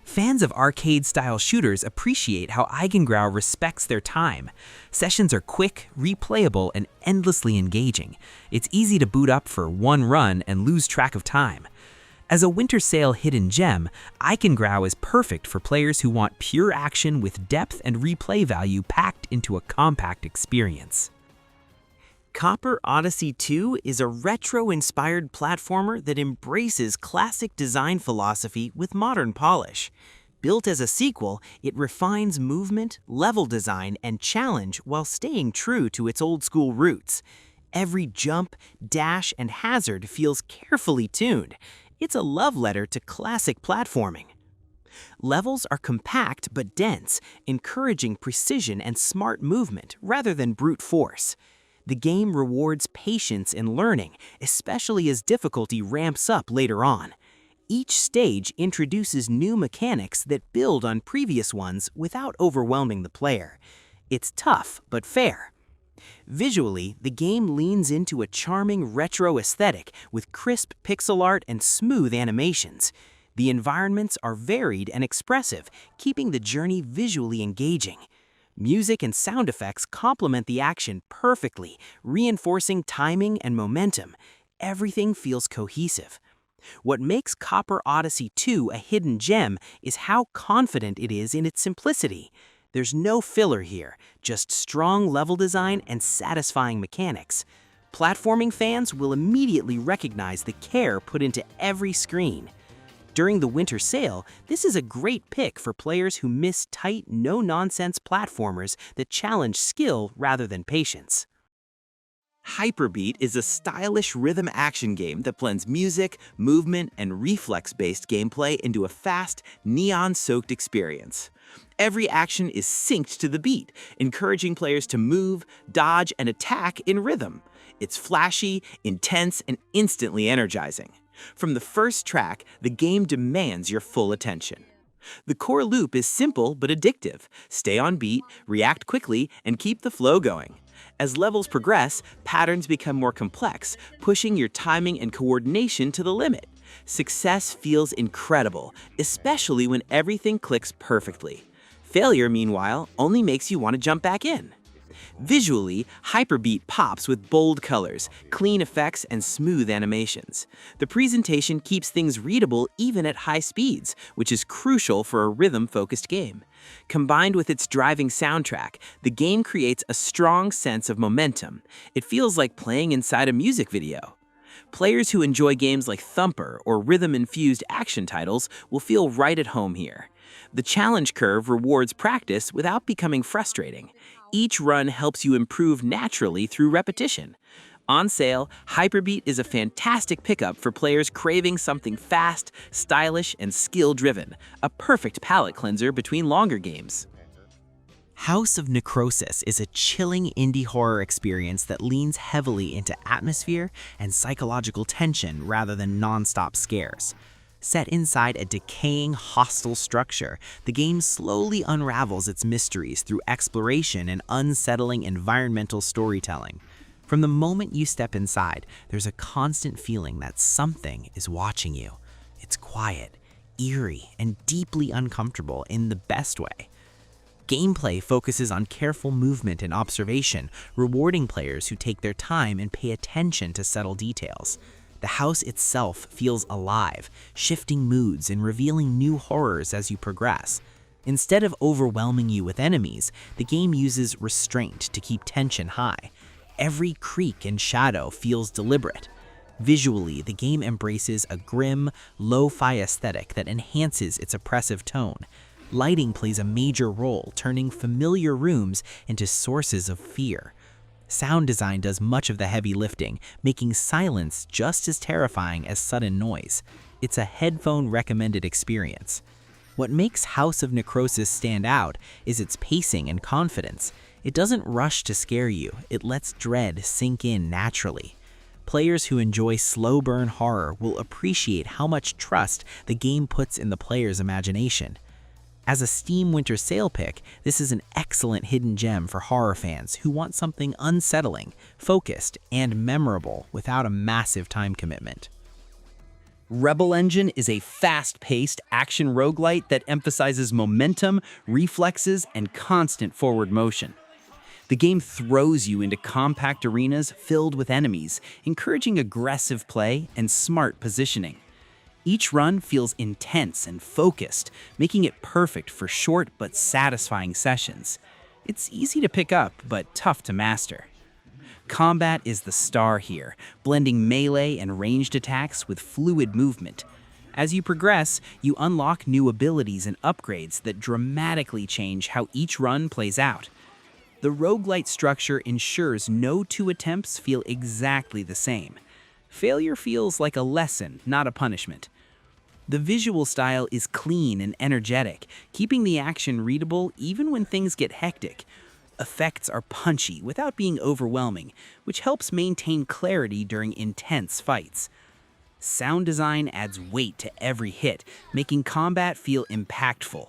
Fans of arcade-style shooters appreciate how Icongrow respects their time. Sessions are quick, replayable, and endlessly engaging. It's easy to boot up for one run and lose track of time. As a Winter Sale hidden gem, Icongrow is perfect for players who want pure action with depth and replay value packed into a compact experience. Copper Odyssey 2 is a retro-inspired platformer that embraces classic design philosophy with modern polish. Built as a sequel, it refines movement, level design, and challenge while staying true to its old-school roots. Every jump, dash, and hazard feels carefully tuned. It's a love letter to classic platforming. Levels are compact but dense, encouraging precision and smart movement rather than brute force. The game rewards patience and learning, especially as difficulty ramps up later on. Each stage introduces new mechanics that build on previous ones without overwhelming the player. It's tough but fair. Visually, the game leans into a charming retro aesthetic with crisp pixel art and smooth animations. The environments are varied and expressive, keeping the journey visually engaging. Music and sound effects complement the action perfectly, reinforcing timing and momentum. Everything feels cohesive. What makes Copper Odyssey 2 a hidden gem is how confident it is in its simplicity. There's no filler here, just strong level design and satisfying mechanics. Platforming fans will immediately recognize the care put into every screen. During the Winter Sale, this is a great pick for players who miss tight, no-nonsense platformers that challenge skill rather than patience. Hyperbeat is a stylish rhythm action game that blends music, movement, and reflex-based gameplay into a fast, neon-soaked experience. Every action is synced to the beat, encouraging players to move, dodge, and attack in rhythm. It's flashy, intense, and instantly energizing. From the first track, the game demands your full attention. The core loop is simple but addictive. Stay on beat, react quickly, and keep the flow going. As levels progress, patterns become more complex, pushing your timing and coordination to the limit. Success feels incredible, especially when everything clicks perfectly. Failure, meanwhile, only makes you want to jump back in. Visually, Hyperbeat pops with bold colors, clean effects, and smooth animations. The presentation keeps things readable even at high speeds, which is crucial for a rhythm-focused game. Combined with its driving soundtrack, the game creates a strong sense of momentum. It feels like playing inside a music video. Players who enjoy games like Thumper or rhythm-infused action titles will feel right at home here. The challenge curve rewards practice without becoming frustrating. Each run helps you improve naturally through repetition. On sale, Hyperbeat is a fantastic pickup for players craving something fast, stylish, and skill-driven, a perfect palate cleanser between longer games. House of Necrosis is a chilling indie horror experience that leans heavily into atmosphere and psychological tension rather than non-stop scares. Set inside a decaying, hostile structure, the game slowly unravels its mysteries through exploration and unsettling environmental storytelling. From the moment you step inside, there's a constant feeling that something is watching you. It's quiet, eerie, and deeply uncomfortable in the best way. Gameplay focuses on careful movement and observation, rewarding players who take their time and pay attention to subtle details. The house itself feels alive, shifting moods and revealing new horrors as you progress. Instead of overwhelming you with enemies, the game uses restraint to keep tension high. Every creak and shadow feels deliberate. Visually, the game embraces a grim, lo-fi aesthetic that enhances its oppressive tone. Lighting plays a major role, turning familiar rooms into sources of fear. Sound design does much of the heavy lifting, making silence just as terrifying as sudden noise. It's a headphone-recommended experience. What makes House of Necrosis stand out is its pacing and confidence. It doesn't rush to scare you, it lets dread sink in naturally. Players who enjoy slow-burn horror will appreciate how much trust the game puts in the player's imagination. As a Steam Winter Sale pick, this is an excellent hidden gem for horror fans who want something unsettling, focused, and memorable without a massive time commitment. Rebel Engine is a fast-paced action roguelite that emphasizes momentum, reflexes, and constant forward motion. The game throws you into compact arenas filled with enemies, encouraging aggressive play and smart positioning. Each run feels intense and focused, making it perfect for short but satisfying sessions. It's easy to pick up, but tough to master. Combat is the star here, blending melee and ranged attacks with fluid movement. As you progress, you unlock new abilities and upgrades that dramatically change how each run plays out. The roguelite structure ensures no two attempts feel exactly the same. Failure feels like a lesson, not a punishment. The visual style is clean and energetic, keeping the action readable even when things get hectic. Effects are punchy without being overwhelming, which helps maintain clarity during intense fights. Sound design adds weight to every hit, making combat feel impactful.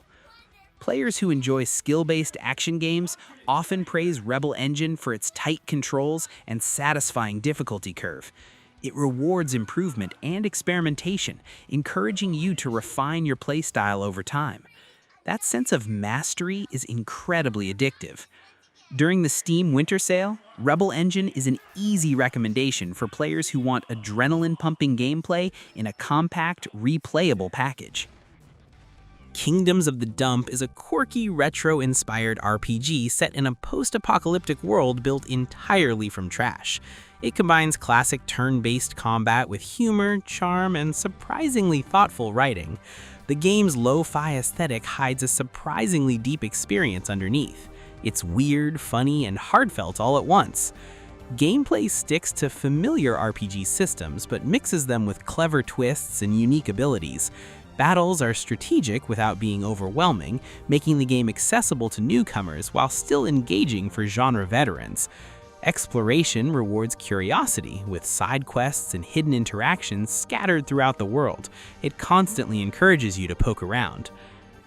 Players who enjoy skill-based action games often praise Rebel Engine for its tight controls and satisfying difficulty curve. It rewards improvement and experimentation, encouraging you to refine your playstyle over time. That sense of mastery is incredibly addictive. During the Steam Winter Sale, Rebel Engine is an easy recommendation for players who want adrenaline-pumping gameplay in a compact, replayable package. Kingdoms of the Dump is a quirky, retro-inspired RPG set in a post-apocalyptic world built entirely from trash. It combines classic turn-based combat with humor, charm, and surprisingly thoughtful writing. The game's lo-fi aesthetic hides a surprisingly deep experience underneath. It's weird, funny, and heartfelt all at once. Gameplay sticks to familiar RPG systems, but mixes them with clever twists and unique abilities. Battles are strategic without being overwhelming, making the game accessible to newcomers while still engaging for genre veterans. Exploration rewards curiosity, with side quests and hidden interactions scattered throughout the world. It constantly encourages you to poke around.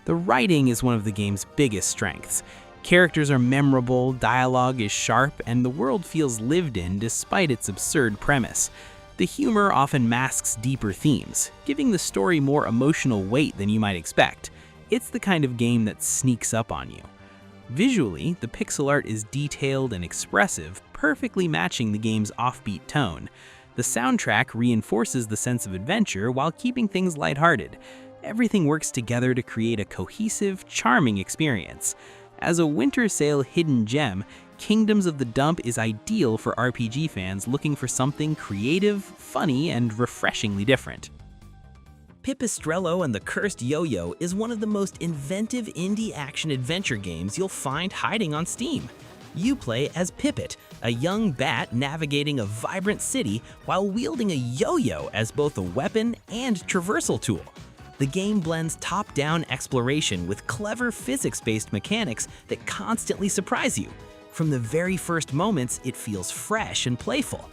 The writing is one of the game's biggest strengths. Characters are memorable, dialogue is sharp, and the world feels lived in despite its absurd premise. The humor often masks deeper themes, giving the story more emotional weight than you might expect. It's the kind of game that sneaks up on you. Visually, the pixel art is detailed and expressive, perfectly matching the game's offbeat tone. The soundtrack reinforces the sense of adventure while keeping things lighthearted. Everything works together to create a cohesive, charming experience. As a winter sale hidden gem, Kingdoms of the Dump is ideal for RPG fans looking for something creative, funny, and refreshingly different. Pipistrello and the Cursed Yo-Yo is one of the most inventive indie action-adventure games you'll find hiding on Steam. You play as Pipit, a young bat navigating a vibrant city while wielding a yo-yo as both a weapon and traversal tool. The game blends top-down exploration with clever physics-based mechanics that constantly surprise you. From the very first moments, it feels fresh and playful.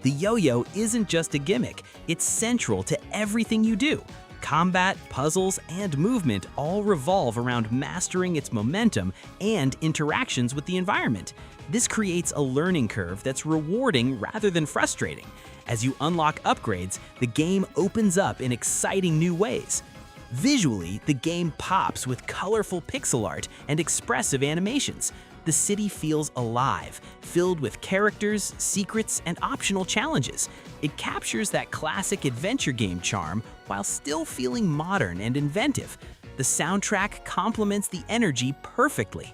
The yo-yo isn't just a gimmick, it's central to everything you do. Combat, puzzles, and movement all revolve around mastering its momentum and interactions with the environment. This creates a learning curve that's rewarding rather than frustrating. As you unlock upgrades, the game opens up in exciting new ways. Visually, the game pops with colorful pixel art and expressive animations. The city feels alive, filled with characters, secrets, and optional challenges. It captures that classic adventure game charm while still feeling modern and inventive. The soundtrack complements the energy perfectly.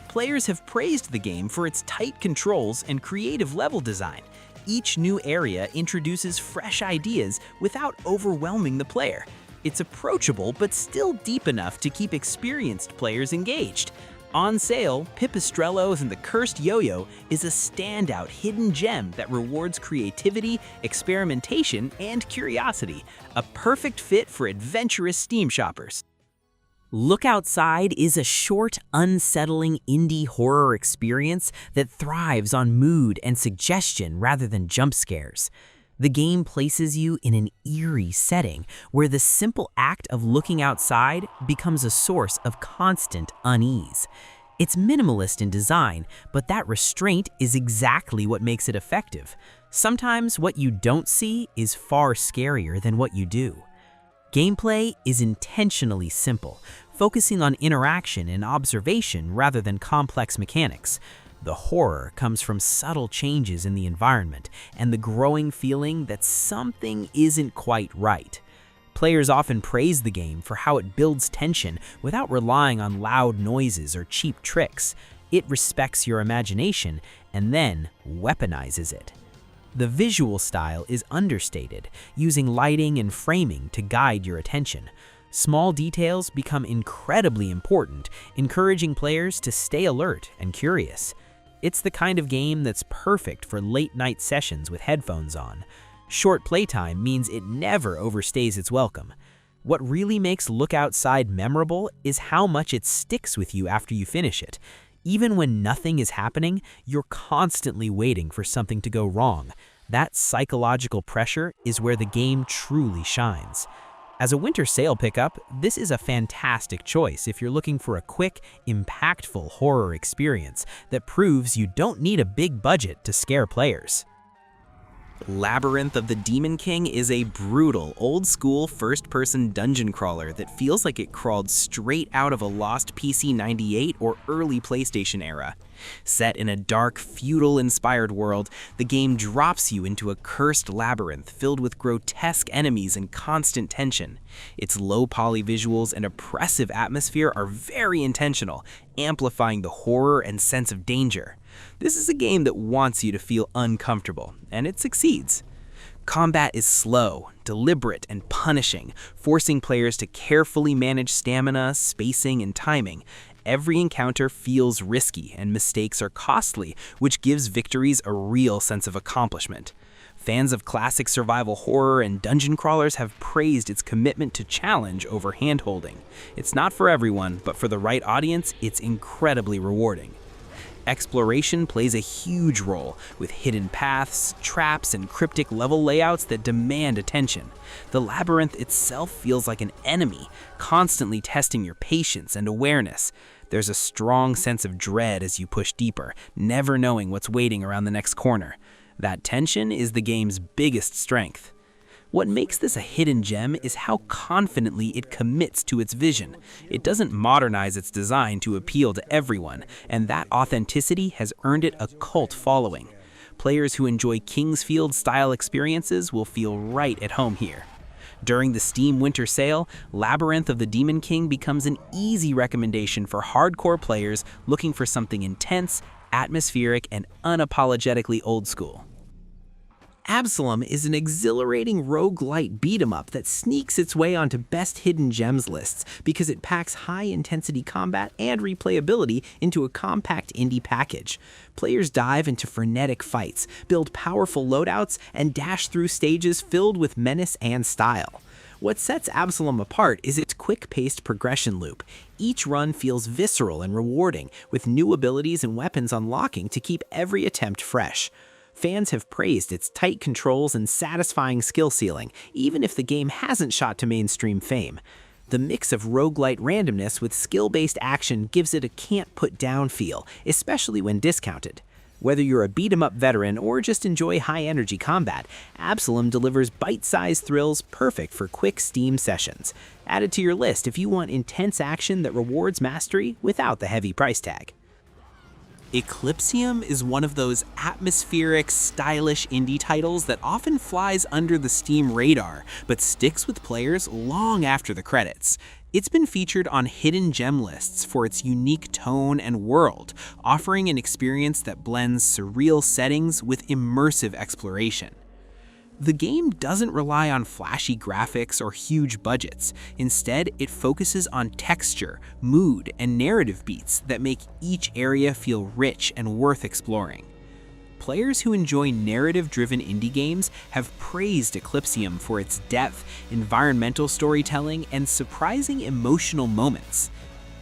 Players have praised the game for its tight controls and creative level design. Each new area introduces fresh ideas without overwhelming the player. It's approachable but still deep enough to keep experienced players engaged. On sale, Pipistrello and the Cursed Yo-Yo is a standout hidden gem that rewards creativity, experimentation, and curiosity, a perfect fit for adventurous Steam shoppers. Look Outside is a short, unsettling indie horror experience that thrives on mood and suggestion rather than jump scares. The game places you in an eerie setting where the simple act of looking outside becomes a source of constant unease. It's minimalist in design, but that restraint is exactly what makes it effective. Sometimes what you don't see is far scarier than what you do. Gameplay is intentionally simple, focusing on interaction and observation rather than complex mechanics. The horror comes from subtle changes in the environment and the growing feeling that something isn't quite right. Players often praise the game for how it builds tension without relying on loud noises or cheap tricks. It respects your imagination and then weaponizes it. The visual style is understated, using lighting and framing to guide your attention. Small details become incredibly important, encouraging players to stay alert and curious. It's the kind of game that's perfect for late-night sessions with headphones on. Short playtime means it never overstays its welcome. What really makes Look Outside memorable is how much it sticks with you after you finish it. Even when nothing is happening, you're constantly waiting for something to go wrong. That psychological pressure is where the game truly shines. As a winter sale pickup, this is a fantastic choice if you're looking for a quick, impactful horror experience that proves you don't need a big budget to scare players. Labyrinth of the Demon King is a brutal, old-school first-person dungeon crawler that feels like it crawled straight out of a lost PC 98 or early PlayStation era. Set in a dark, feudal-inspired world, the game drops you into a cursed labyrinth filled with grotesque enemies and constant tension. Its low-poly visuals and oppressive atmosphere are very intentional, amplifying the horror and sense of danger. This is a game that wants you to feel uncomfortable, and it succeeds. Combat is slow, deliberate, and punishing, forcing players to carefully manage stamina, spacing, and timing. Every encounter feels risky, and mistakes are costly, which gives victories a real sense of accomplishment. Fans of classic survival horror and dungeon crawlers have praised its commitment to challenge over hand-holding. It's not for everyone, but for the right audience, it's incredibly rewarding. Exploration plays a huge role, with hidden paths, traps, and cryptic level layouts that demand attention. The labyrinth itself feels like an enemy, constantly testing your patience and awareness. There's a strong sense of dread as you push deeper, never knowing what's waiting around the next corner. That tension is the game's biggest strength. What makes this a hidden gem is how confidently it commits to its vision. It doesn't modernize its design to appeal to everyone, and that authenticity has earned it a cult following. Players who enjoy Kingsfield-style experiences will feel right at home here. During the Steam Winter Sale, Labyrinth of the Demon King becomes an easy recommendation for hardcore players looking for something intense, atmospheric, and unapologetically old school. Absalom is an exhilarating roguelite beat-em-up that sneaks its way onto best hidden gems lists because it packs high-intensity combat and replayability into a compact indie package. Players dive into frenetic fights, build powerful loadouts, and dash through stages filled with menace and style. What sets Absalom apart is its quick-paced progression loop. Each run feels visceral and rewarding, with new abilities and weapons unlocking to keep every attempt fresh. Fans have praised its tight controls and satisfying skill ceiling, even if the game hasn't shot to mainstream fame. The mix of roguelite randomness with skill-based action gives it a can't-put-down feel, especially when discounted. Whether you're a beat-em-up veteran or just enjoy high-energy combat, Absalom delivers bite-sized thrills perfect for quick Steam sessions. Add it to your list if you want intense action that rewards mastery without the heavy price tag. Eclipsium is one of those atmospheric, stylish indie titles that often flies under the Steam radar, but sticks with players long after the credits. It's been featured on hidden gem lists for its unique tone and world, offering an experience that blends surreal settings with immersive exploration. The game doesn't rely on flashy graphics or huge budgets. Instead, it focuses on texture, mood, and narrative beats that make each area feel rich and worth exploring. Players who enjoy narrative-driven indie games have praised Eclipsium for its depth, environmental storytelling, and surprising emotional moments.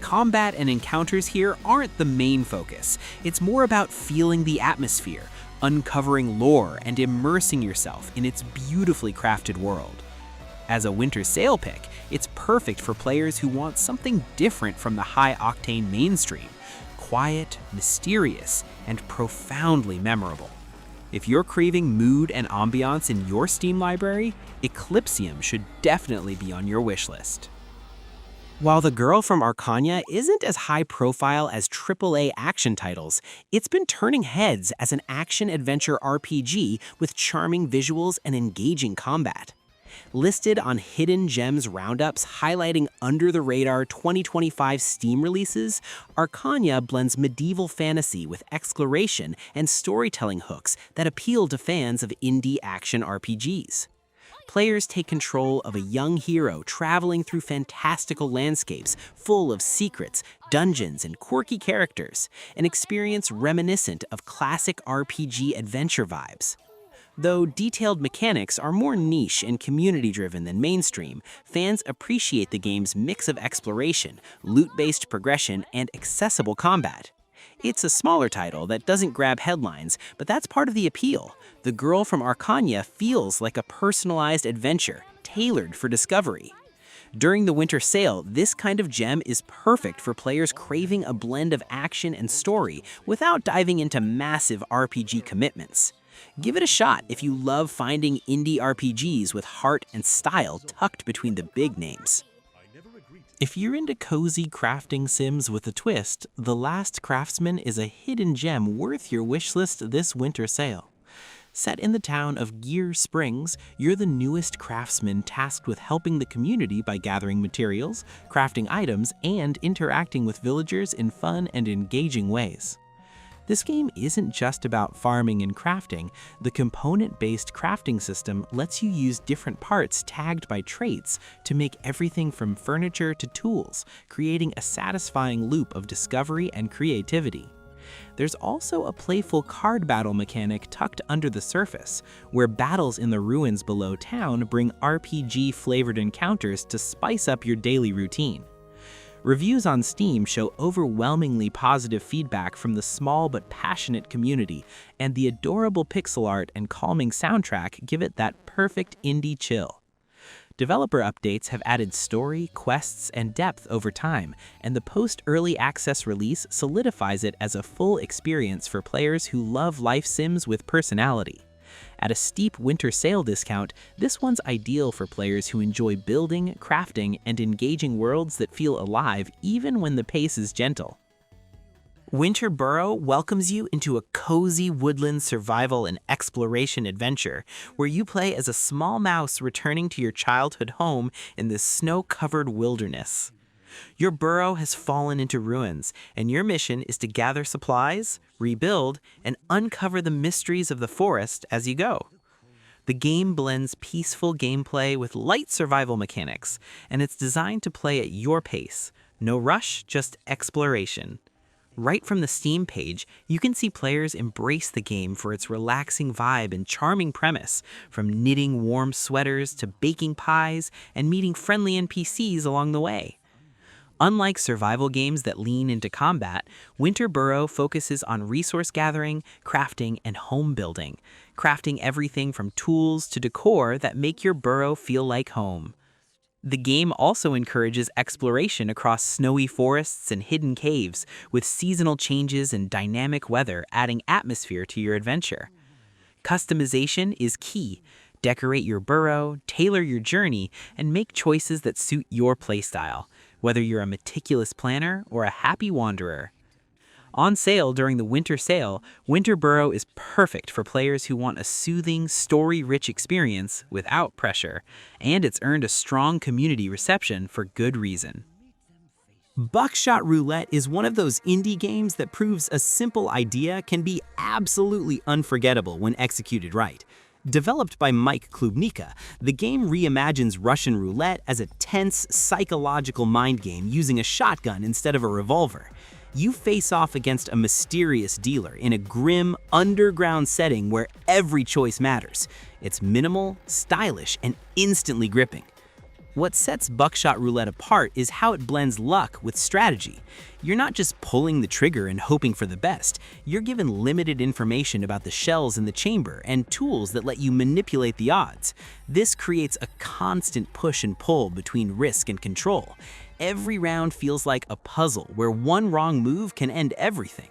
Combat and encounters here aren't the main focus. It's more about feeling the atmosphere, uncovering lore, and immersing yourself in its beautifully crafted world. As a winter sale pick, it's perfect for players who want something different from the high-octane mainstream, quiet, mysterious, and profoundly memorable. If you're craving mood and ambiance in your Steam library, Eclipsium should definitely be on your wishlist. While The Girl from Arcania isn't as high profile as AAA action titles, it's been turning heads as an action-adventure RPG with charming visuals and engaging combat. Listed on Hidden Gems roundups highlighting under-the-radar 2025 Steam releases, Arcania blends medieval fantasy with exploration and storytelling hooks that appeal to fans of indie action RPGs. Players take control of a young hero traveling through fantastical landscapes full of secrets, dungeons, and quirky characters, an experience reminiscent of classic RPG adventure vibes. Though detailed mechanics are more niche and community-driven than mainstream, fans appreciate the game's mix of exploration, loot-based progression, and accessible combat. It's a smaller title that doesn't grab headlines, but that's part of the appeal. The Girl from Arcania feels like a personalized adventure, tailored for discovery. During the winter sale, this kind of gem is perfect for players craving a blend of action and story without diving into massive RPG commitments. Give it a shot if you love finding indie RPGs with heart and style tucked between the big names. If you're into cozy crafting sims with a twist, The Last Craftsman is a hidden gem worth your wishlist this winter sale. Set in the town of Gear Springs, you're the newest craftsman tasked with helping the community by gathering materials, crafting items, and interacting with villagers in fun and engaging ways. This game isn't just about farming and crafting. The component-based crafting system lets you use different parts tagged by traits to make everything from furniture to tools, creating a satisfying loop of discovery and creativity. There's also a playful card battle mechanic tucked under the surface, where battles in the ruins below town bring RPG-flavored encounters to spice up your daily routine. Reviews on Steam show overwhelmingly positive feedback from the small but passionate community, and the adorable pixel art and calming soundtrack give it that perfect indie chill. Developer updates have added story, quests, and depth over time, and the post-early access release solidifies it as a full experience for players who love life sims with personality. At a steep winter sale discount, this one's ideal for players who enjoy building, crafting, and engaging worlds that feel alive even when the pace is gentle. Winter Burrow welcomes you into a cozy woodland survival and exploration adventure where you play as a small mouse returning to your childhood home in this snow-covered wilderness. Your burrow has fallen into ruins, and your mission is to gather supplies, rebuild, and uncover the mysteries of the forest as you go. The game blends peaceful gameplay with light survival mechanics, and it's designed to play at your pace. No rush, just exploration. Right from the Steam page, you can see players embrace the game for its relaxing vibe and charming premise, from knitting warm sweaters to baking pies and meeting friendly NPCs along the way. Unlike survival games that lean into combat, Winter Burrow focuses on resource gathering, crafting, and home building, crafting everything from tools to decor that make your burrow feel like home. The game also encourages exploration across snowy forests and hidden caves, with seasonal changes and dynamic weather adding atmosphere to your adventure. Customization is key. Decorate your burrow, tailor your journey, and make choices that suit your playstyle, whether you're a meticulous planner or a happy wanderer. On sale during the winter sale, Winter Burrow is perfect for players who want a soothing, story-rich experience without pressure, and it's earned a strong community reception for good reason. Buckshot Roulette is one of those indie games that proves a simple idea can be absolutely unforgettable when executed right. Developed by Mike Klubnica, the game reimagines Russian roulette as a tense, psychological mind game using a shotgun instead of a revolver. You face off against a mysterious dealer in a grim, underground setting where every choice matters. It's minimal, stylish, and instantly gripping. What sets Buckshot Roulette apart is how it blends luck with strategy. You're not just pulling the trigger and hoping for the best. You're given limited information about the shells in the chamber and tools that let you manipulate the odds. This creates a constant push and pull between risk and control. Every round feels like a puzzle where one wrong move can end everything.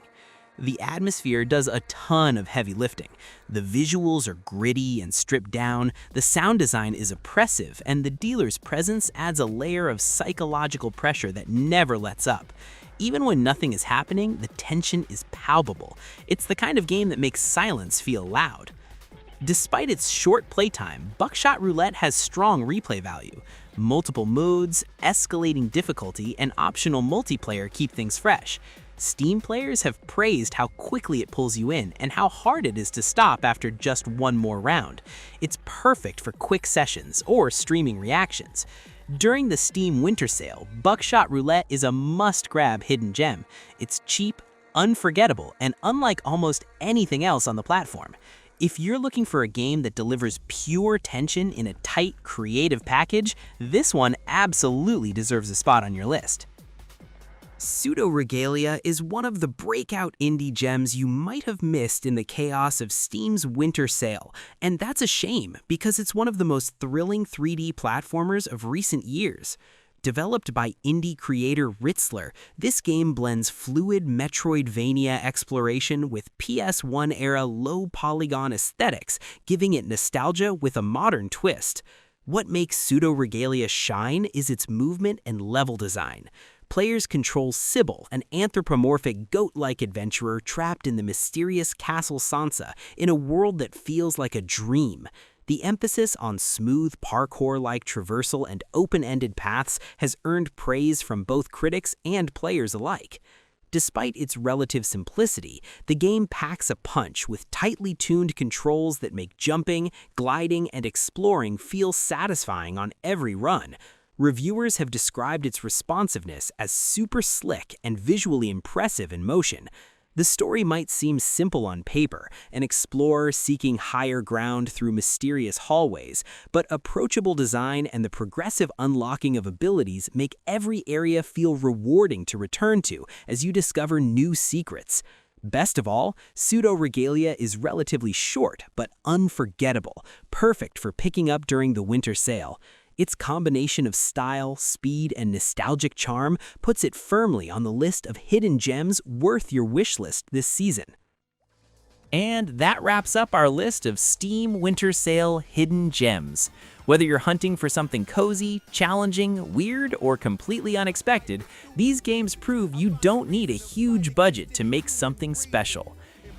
The atmosphere does a ton of heavy lifting. The visuals are gritty and stripped down, the sound design is oppressive, and the dealer's presence adds a layer of psychological pressure that never lets up. Even when nothing is happening, the tension is palpable. It's the kind of game that makes silence feel loud. Despite its short playtime, Buckshot Roulette has strong replay value. Multiple modes, escalating difficulty, and optional multiplayer keep things fresh. Steam players have praised how quickly it pulls you in and how hard it is to stop after just one more round. It's perfect for quick sessions or streaming reactions. During the Steam Winter Sale, Buckshot Roulette is a must-grab hidden gem. It's cheap, unforgettable, and unlike almost anything else on the platform. If you're looking for a game that delivers pure tension in a tight, creative package, this one absolutely deserves a spot on your list. Pseudo Regalia is one of the breakout indie gems you might have missed in the chaos of Steam's Winter Sale, and that's a shame because it's one of the most thrilling 3D platformers of recent years. Developed by indie creator Ritzler, this game blends fluid Metroidvania exploration with PS1-era low-polygon aesthetics, giving it nostalgia with a modern twist. What makes Pseudo Regalia shine is its movement and level design. Players control Sable, an anthropomorphic goat-like adventurer trapped in the mysterious Castle Sansa in a world that feels like a dream. The emphasis on smooth parkour-like traversal and open-ended paths has earned praise from both critics and players alike. Despite its relative simplicity, the game packs a punch with tightly tuned controls that make jumping, gliding, and exploring feel satisfying on every run. Reviewers have described its responsiveness as super slick and visually impressive in motion. The story might seem simple on paper, an explorer seeking higher ground through mysterious hallways, but approachable design and the progressive unlocking of abilities make every area feel rewarding to return to as you discover new secrets. Best of all, Pseudo Regalia is relatively short but unforgettable, perfect for picking up during the winter sale. Its combination of style, speed, and nostalgic charm puts it firmly on the list of hidden gems worth your wishlist this season. And that wraps up our list of Steam Winter Sale hidden gems. Whether you're hunting for something cozy, challenging, weird, or completely unexpected, these games prove you don't need a huge budget to make something special.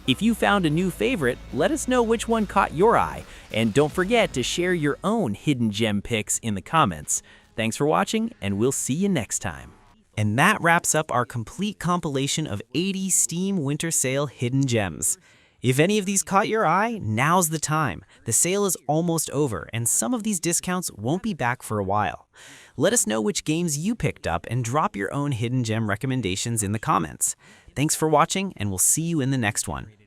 If you found a new favorite, let us know which one caught your eye, and don't forget to share your own hidden gem picks in the comments. Thanks for watching, and we'll see you next time. And that wraps up our complete compilation of 80 Steam Winter Sale hidden gems. If any of these caught your eye, now's the time. The sale is almost over, and some of these discounts won't be back for a while. Let us know which games you picked up and drop your own hidden gem recommendations in the comments. Thanks for watching, and we'll see you in the next one.